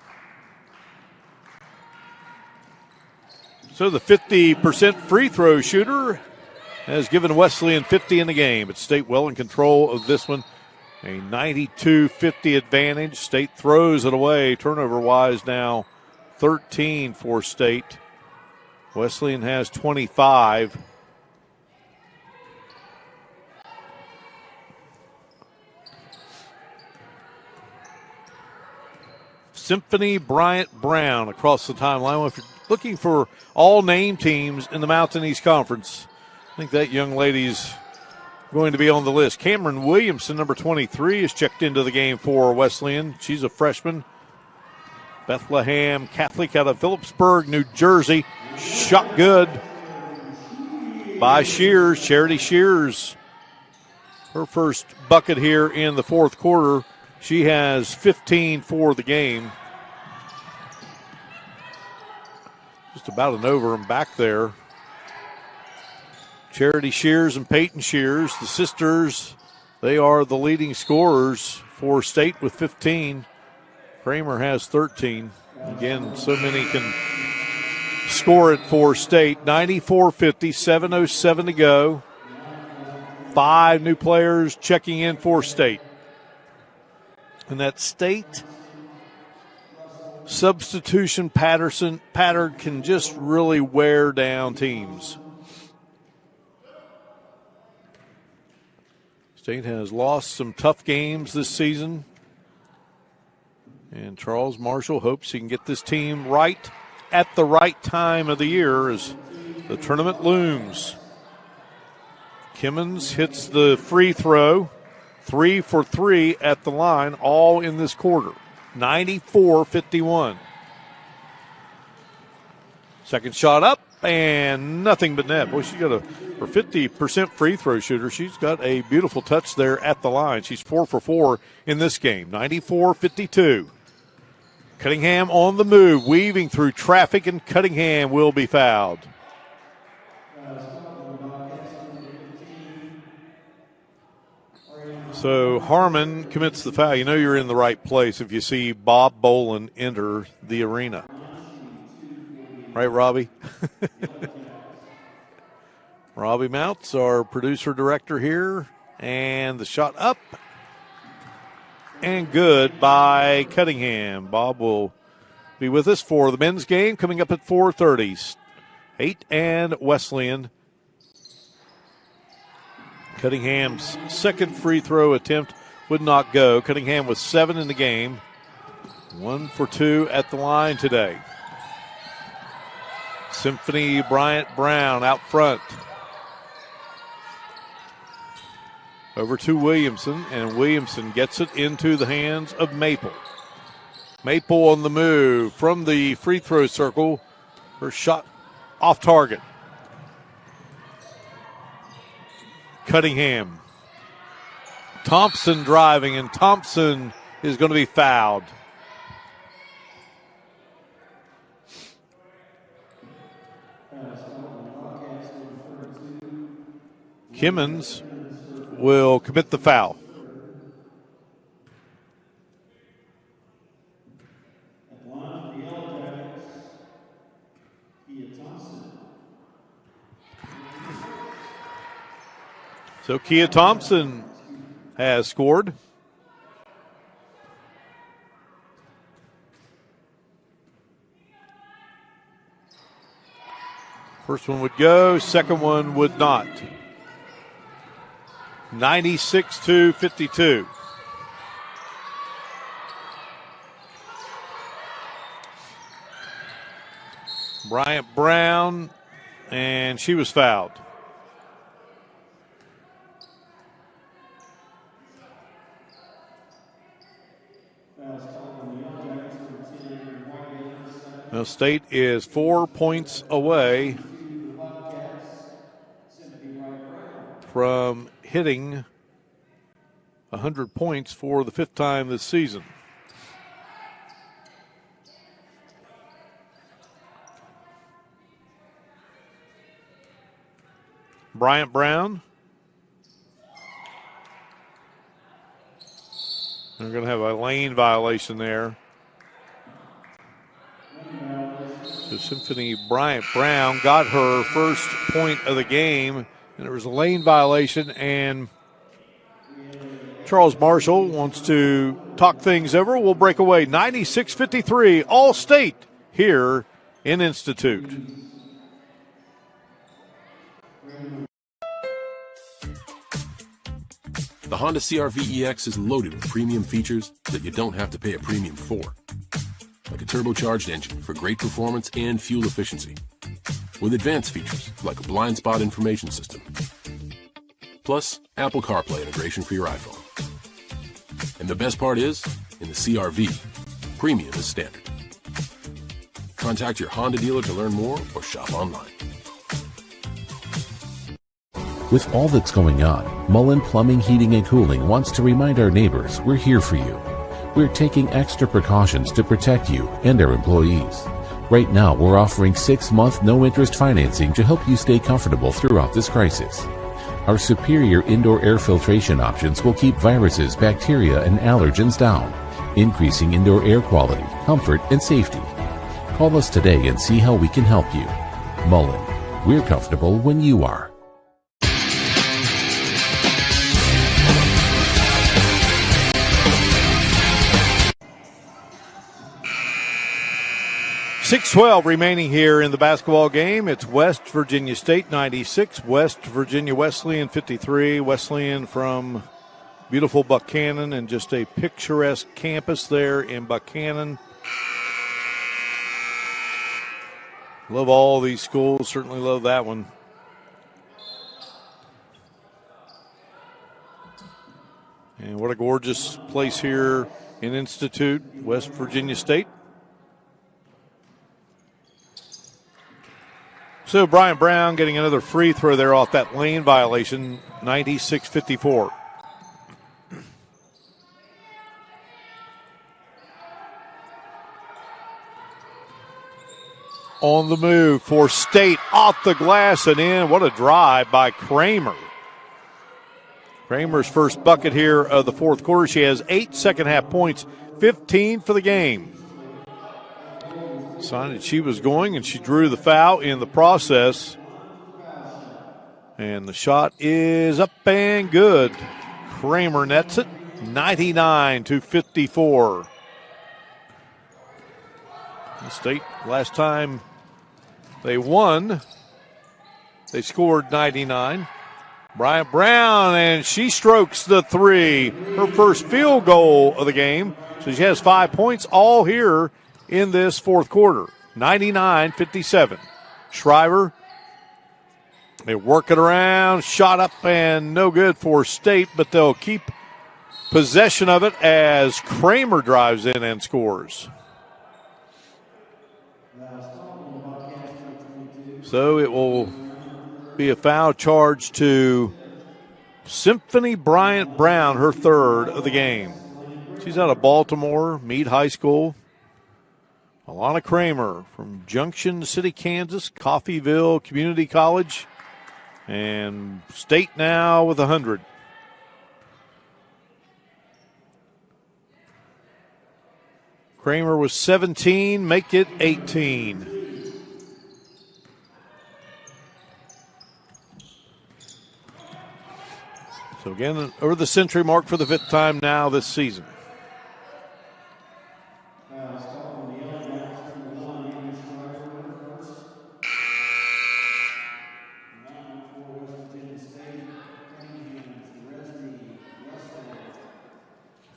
A: So the 50% free throw shooter has given Wesleyan 50 in the game. But State well in control of this one. A 92-50 advantage. State throws it away. Turnover-wise now 13 for State. Wesleyan has 25. Symphony Bryant Brown across the timeline. If you're looking for all name teams in the Mountain East Conference, I think that young lady's going to be on the list. Cameron Williamson, number 23, is checked into the game for Wesleyan. She's a freshman. Bethlehem Catholic out of Phillipsburg, New Jersey. Shot good by Shears, Charity Shears. Her first bucket here in the fourth quarter. She has 15 for the game. Just about an over and back there. Charity Shears and Peyton Shears, the sisters, they are the leading scorers for State with 15. Kramer has 13. Again, so many can score it for State. 94-50, 7:07 to go. 5 new players checking in for State. And that State substitution pattern can just really wear down teams. State has lost some tough games this season. And Charles Marshall hopes he can get this team right at the right time of the year as the tournament looms. Kimmons hits the free throw. 3 for 3 at the line, all in this quarter. 94-51. Second shot up, and nothing but net. Boy, she got her 50% free throw shooter. She's got a beautiful touch there at the line. She's 4 for 4 in this game. 94-52. Cunningham on the move, weaving through traffic, and Cunningham will be fouled. So Harmon commits the foul. You know you're in the right place if you see Bob Boland enter the arena. Right, Robbie? Robbie Mounts, our producer-director here. And the shot up. And good by Cunningham. Bob will be with us for the men's game coming up at 4:30. 8 and Wesleyan. Cunningham's second free throw attempt would not go. Cunningham with 7 in the game. 1 for 2 at the line today. Symphony Bryant Brown out front. Over to Williamson, and Williamson gets it into the hands of Maple. Maple on the move from the free throw circle. Her shot off target. Cunningham. Thompson driving, and Thompson is going to be fouled. Kimmons will commit the foul. So Kia Thompson has scored. First one would go, second one would not. 96-52. Bryant Brown, and she was fouled. Now State is 4 points away from hitting 100 points for the 5th time this season. Bryant Brown. They're going to have a lane violation there. So Symphony Bryant Brown got her first point of the game, and there was a lane violation, and Charles Marshall wants to talk things over. We'll break away. 96-53, all State here in Institute.
F: The Honda CR-V EX is loaded with premium features that you don't have to pay a premium for. Like a turbocharged engine for great performance and fuel efficiency. With advanced features like a blind spot information system. Plus, Apple CarPlay integration for your iPhone. And the best part is, in the CR-V, premium is standard. Contact your Honda dealer to learn more or shop online.
M: With all that's going on, Mullen Plumbing, Heating, and Cooling wants to remind our neighbors we're here for you. We're taking extra precautions to protect you and our employees. Right now, we're offering 6-month no-interest financing to help you stay comfortable throughout this crisis. Our superior indoor air filtration options will keep viruses, bacteria, and allergens down, increasing indoor air quality, comfort, and safety. Call us today and see how we can help you. Mullen, we're comfortable when you are.
A: 6:12 remaining here in the basketball game. It's West Virginia State 96, West Virginia Wesleyan 53. Wesleyan from beautiful Buchanan and just a picturesque campus there in Buchanan. Love all these schools, certainly love that one. And what a gorgeous place here in Institute, West Virginia State. So Brian Brown getting another free throw there off that lane violation, 96-54. On the move for State, off the glass and in. What a drive by Kramer. Kramer's first bucket here of the fourth quarter. She has 8 second-half points, 15 for the game. Decided she was going, and she drew the foul in the process. And the shot is up and good. Kramer nets it, 99-54. The State, last time they won, they scored 99. Bryant Brown, and she strokes the three. Her first field goal of the game. So she has 5 points all here in this fourth quarter, 99-57. Shriver, they work it around, shot up and no good for State, but they'll keep possession of it as Kramer drives in and scores. So it will be a foul charge to Symphony Bryant Brown, her third of the game. She's out of Baltimore, Meade High School. Alana Kramer from Junction City, Kansas, Coffeyville Community College, and State now with 100. Kramer was 17, make it 18. So again, over the century mark for the 5th time now this season.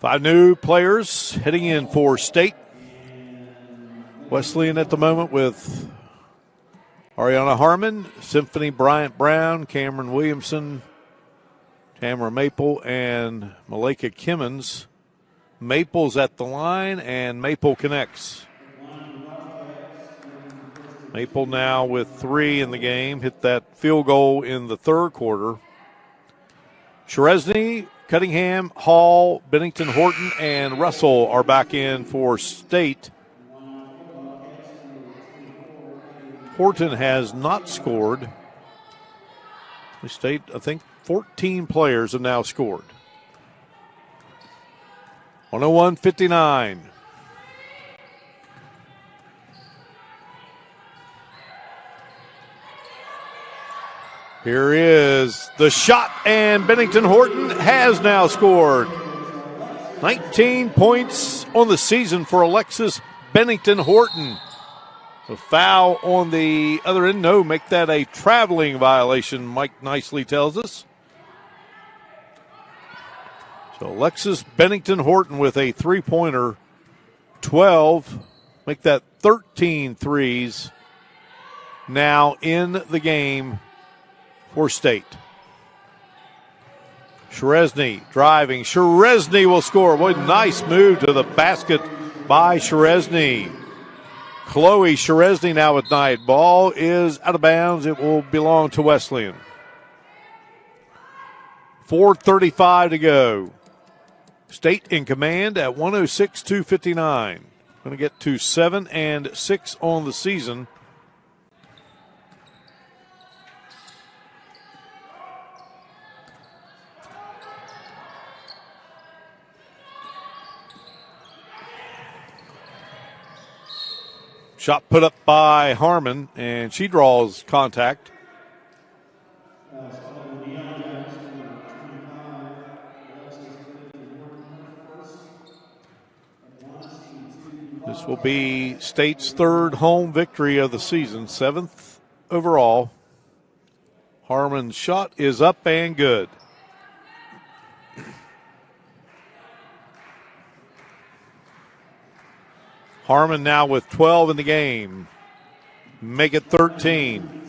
A: Five new players heading in for State. Wesleyan at the moment with Ariana Harmon, Symphony Bryant Brown, Cameron Williamson, Tamara Maple, and Malika Kimmons. Maple's at the line, and Maple connects. Maple now with 3 in the game, hit that field goal in the third quarter. Sheresny, Cunningham, Hall, Bennington, Horton, and Russell are back in for State. Horton has not scored. The State, I think, 14 players have now scored. 101-59. Here is the shot, and Bennington Horton has now scored. 19 points on the season for Alexis Bennington Horton. A foul on the other end. No, make that a traveling violation, Mike nicely tells us. So Alexis Bennington Horton with a three-pointer, 12. Make that 13 threes now in the game for State. Sheresny driving. Sheresny will score. What a nice move to the basket by Sheresny. Chloe Sheresny now with night. Ball is out of bounds. It will belong to Wesleyan. 4:35 to go. State in command at 106-59. Going to get to 7-6 on the season. Shot put up by Harmon, and she draws contact. This will be State's third home victory of the season, 7th overall. Harmon's shot is up and good. Harmon now with 12 in the game. Make it 13.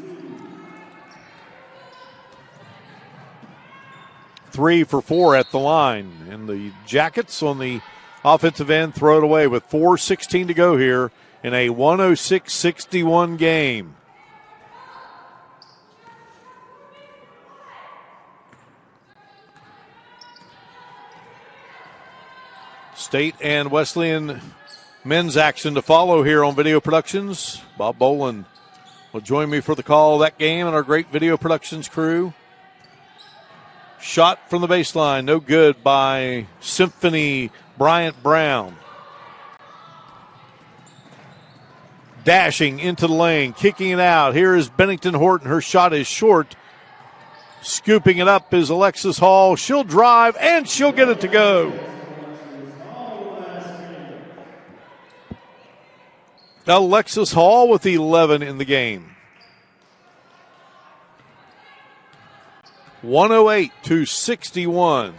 A: 3 for 4 at the line. And the Jackets on the offensive end throw it away with 4:16 to go here in a 106-61 game. State and Wesleyan men's action to follow here on Video Productions. Bob Boland will join me for the call of that game and our great Video Productions crew. Shot from the baseline, no good by Symphony Bryant Brown. Dashing into the lane, kicking it out. Here is Bennington Horton. Her shot is short. Scooping it up is Alexis Hall. She'll drive and she'll get it to go. Alexis Hall with 11 in the game. 108-61.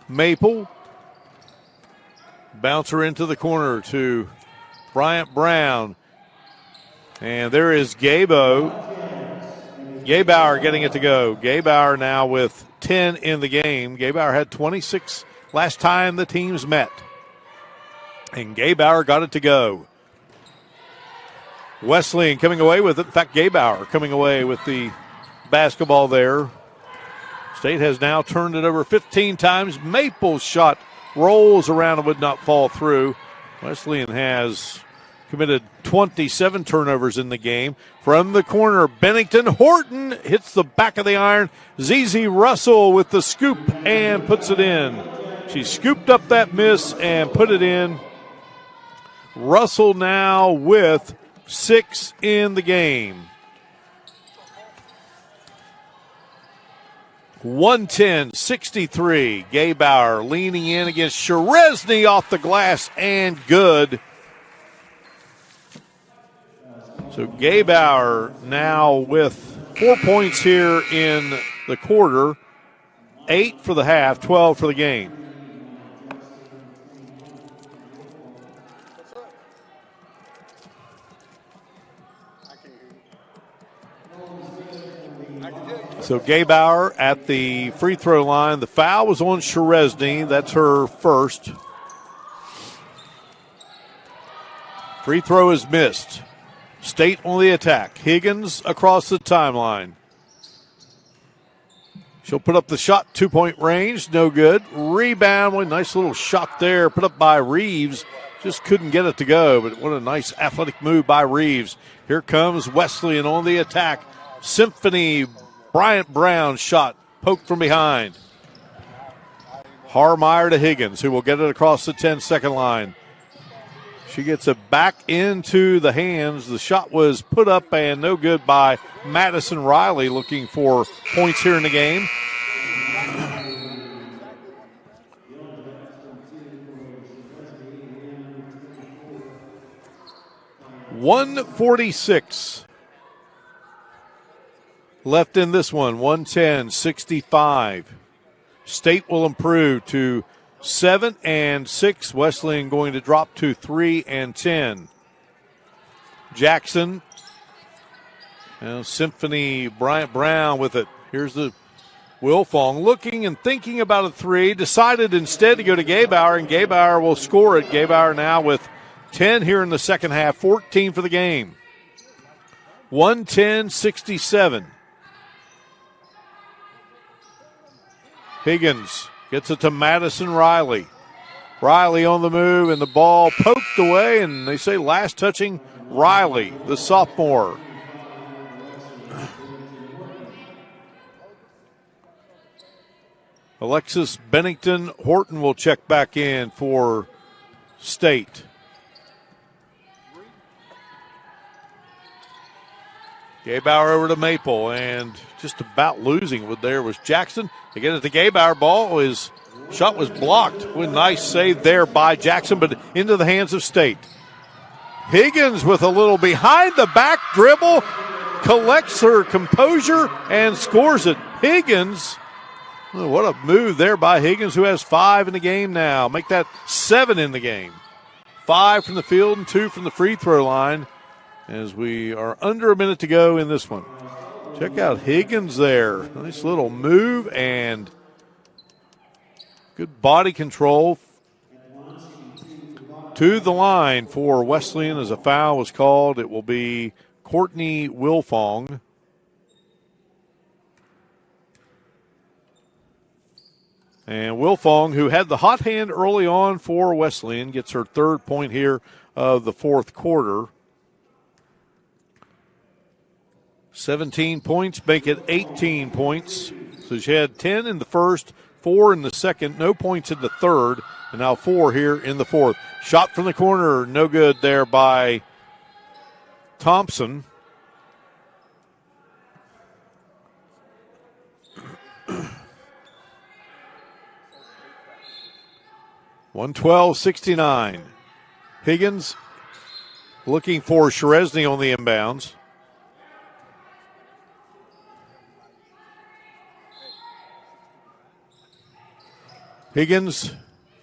A: Maple. Bouncer into the corner to Bryant Brown. And there is Gabauer getting it to go. Gabauer now with 10 in the game. Gabauer had 26 last time the teams met. And Gabauer got it to go. Wesleyan coming away with it. In fact, Gabauer coming away with the basketball there. State has now turned it over 15 times. Maple's shot rolls around and would not fall through. Wesleyan has committed 27 turnovers in the game. From the corner, Bennington Horton hits the back of the iron. ZZ Russell with the scoop and puts it in. She scooped up that miss and put it in. Russell now with 6 in the game. 110-63. Gabauer leaning in against Sheresny off the glass and good. So Gabauer now with 4 points here in the quarter. 8 for the half, 12 for the game. So Gabauer at the free throw line. The foul was on Sheresny. That's her first. Free throw is missed. State on the attack. Higgins across the timeline. She'll put up the shot, 2-point range, no good. Rebound, nice little shot there, put up by Reeves. Just couldn't get it to go, but what a nice athletic move by Reeves. Here comes Wesleyan on the attack. Symphony Bryant Brown shot, poked from behind. Harmeyer to Higgins, who will get it across the 10-second line. She gets it back into the hands. The shot was put up and no good by Madison Riley, looking for points here in the game. .146 left in this one. 110-65. State will improve to 7-6. Wesleyan going to drop to 3-10. Jackson. Symphony Bryant Brown with it. Here's the Wilfong looking and thinking about a three. Decided instead to go to Gabauer, and Gabauer will score it. Gabauer now with 10 here in the second half. 14 for the game. 110-67. Higgins gets it to Madison Riley. Riley on the move, and the ball poked away, and they say last touching Riley, the sophomore. Alexis Bennington Horton will check back in for State. Gaybauer over to Maple, and just about losing with there was Jackson. Again, at the Gaybauer ball, his shot was blocked. Nice save there by Jackson, but into the hands of State. Higgins with a little behind-the-back dribble, collects her composure, and scores it. Higgins, oh, what a move there by Higgins, who has 5 in the game now. Make that 7 in the game. 5 from the field and 2 from the free throw line, as we are under a minute to go in this one. Check out Higgins there. Nice little move and good body control. To the line for Wesleyan as a foul was called. It will be Courtney Wilfong. And Wilfong, who had the hot hand early on for Wesleyan, gets her 3rd point here of the 4th quarter. 17 points, make it 18 points. So she had 10 in the first, 4 in the second, no points in the third, and now 4 here in the fourth. Shot from the corner, no good there by Thompson. (112-69). Higgins looking for Sheresny on the inbounds. Higgins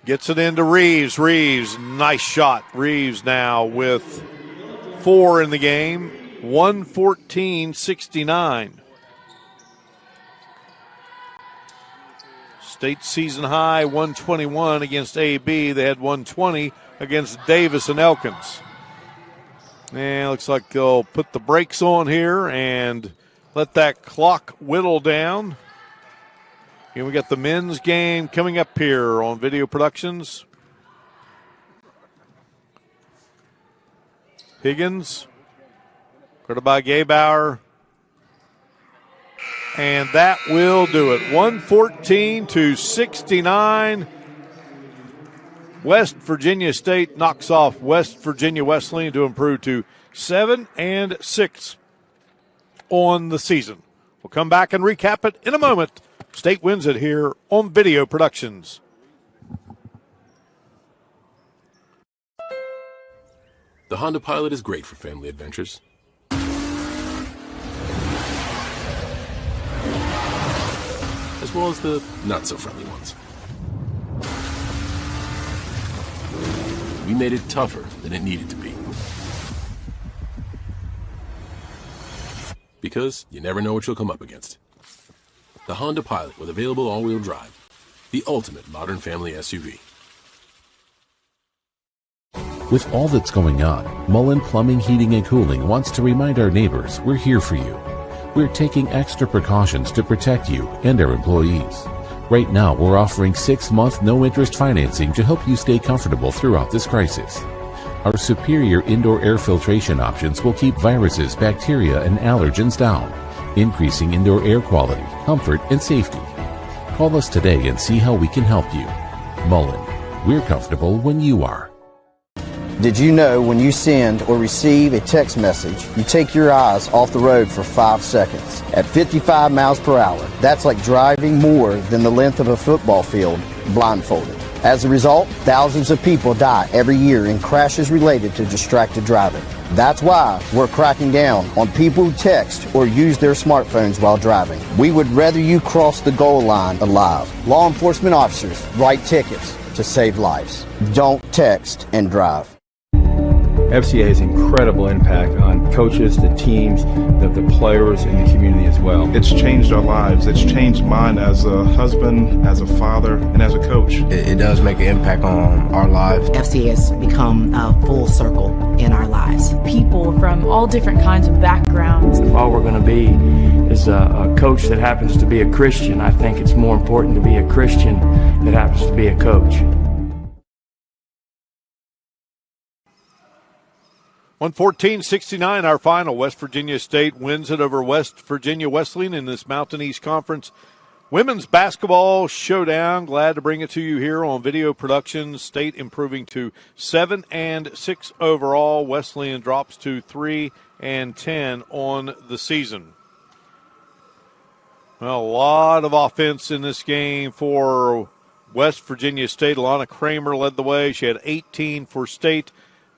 A: gets it into Reeves. Reeves, nice shot. Reeves now with 4 in the game. 114-69. State season high 121 against AB. They had 120 against Davis and Elkins. And looks like they'll put the brakes on here and let that clock whittle down. And we got the men's game coming up here on Video Productions. Higgins, guarded by Gaybauer. And that will do it. 114-69. West Virginia State knocks off West Virginia Wesleyan to improve to 7-6 on the season. We'll come back and recap it in a moment. State wins it here on Video Productions.
F: The Honda Pilot is great for family adventures. As well as the not-so-friendly ones. We made it tougher than it needed to be. Because you never know what you'll come up against. The Honda Pilot with available all-wheel drive. The ultimate modern family SUV.
M: With all that's going on, Mullen Plumbing, Heating, and Cooling wants to remind our neighbors we're here for you. We're taking extra precautions to protect you and our employees. Right now, we're offering 6-month no-interest financing to help you stay comfortable throughout this crisis. Our superior indoor air filtration options will keep viruses, bacteria, and allergens down, increasing indoor air quality, comfort, and safety. Call us today and see how we can help you. Mullen, we're comfortable when you are.
N: Did you know when you send or receive a text message, you take your eyes off the road for 5 seconds? At 55 miles per hour, that's like driving more than the length of a football field blindfolded. As a result, thousands of people die every year in crashes related to distracted driving. That's why we're cracking down on people who text or use their smartphones while driving. We would rather you cross the goal line alive. Law enforcement officers write tickets to save lives. Don't text and drive.
O: FCA has incredible impact on coaches, the teams, the players, and the community as well.
P: It's changed our lives. It's changed mine as a husband, as a father, and as a coach.
Q: It does make an impact on our lives.
R: FCA has become a full circle in our lives.
S: People from all different kinds of backgrounds.
T: If all we're going to be is a coach that happens to be a Christian, I think it's more important to be a Christian that happens to be a coach.
A: 114-69, our final. West Virginia State wins it over West Virginia Wesleyan in this Mountain East Conference Women's basketball showdown. Glad to bring it to you here on Video Productions. State improving to 7-6 overall. Wesleyan drops to 3-10 on the season. Well, a lot of offense in this game for West Virginia State. Alana Kramer led the way. She had 18 for State.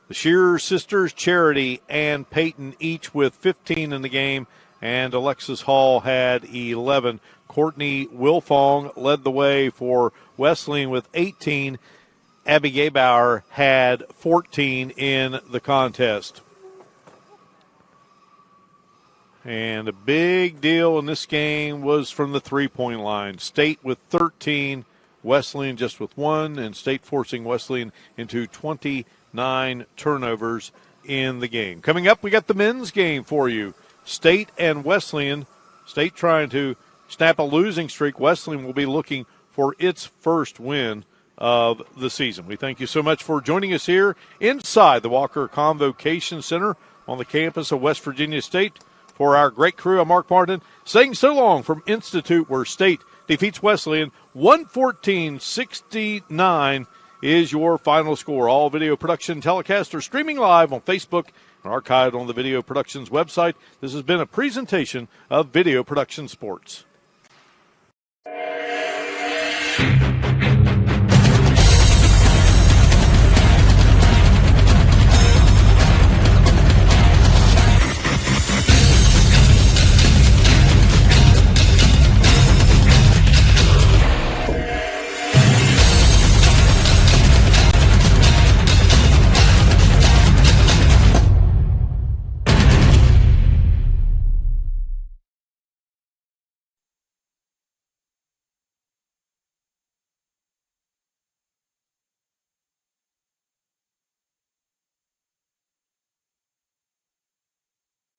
A: The Shearer sisters, Charity and Peyton, each with 15 in the game, and Alexis Hall had 11. Courtney Wilfong led the way for Wesleyan with 18. Abby Gaybauer had 14 in the contest. And a big deal in this game was from the three-point line. State with 13, Wesleyan just with 1, and State forcing Wesleyan into 29 turnovers in the game. Coming up, we got the men's game for you. State and Wesleyan. State trying to snap a losing streak. Wesleyan will be looking for its first win of the season. We thank you so much for joining us here inside the Walker Convocation Center on the campus of West Virginia State. For our great crew, I'm Mark Martin, saying so long from Institute, where State defeats Wesleyan 114-69 is your final score. All video production telecasts are streaming live on Facebook and archived on the Video Productions website. This has been a presentation of Video Production Sports.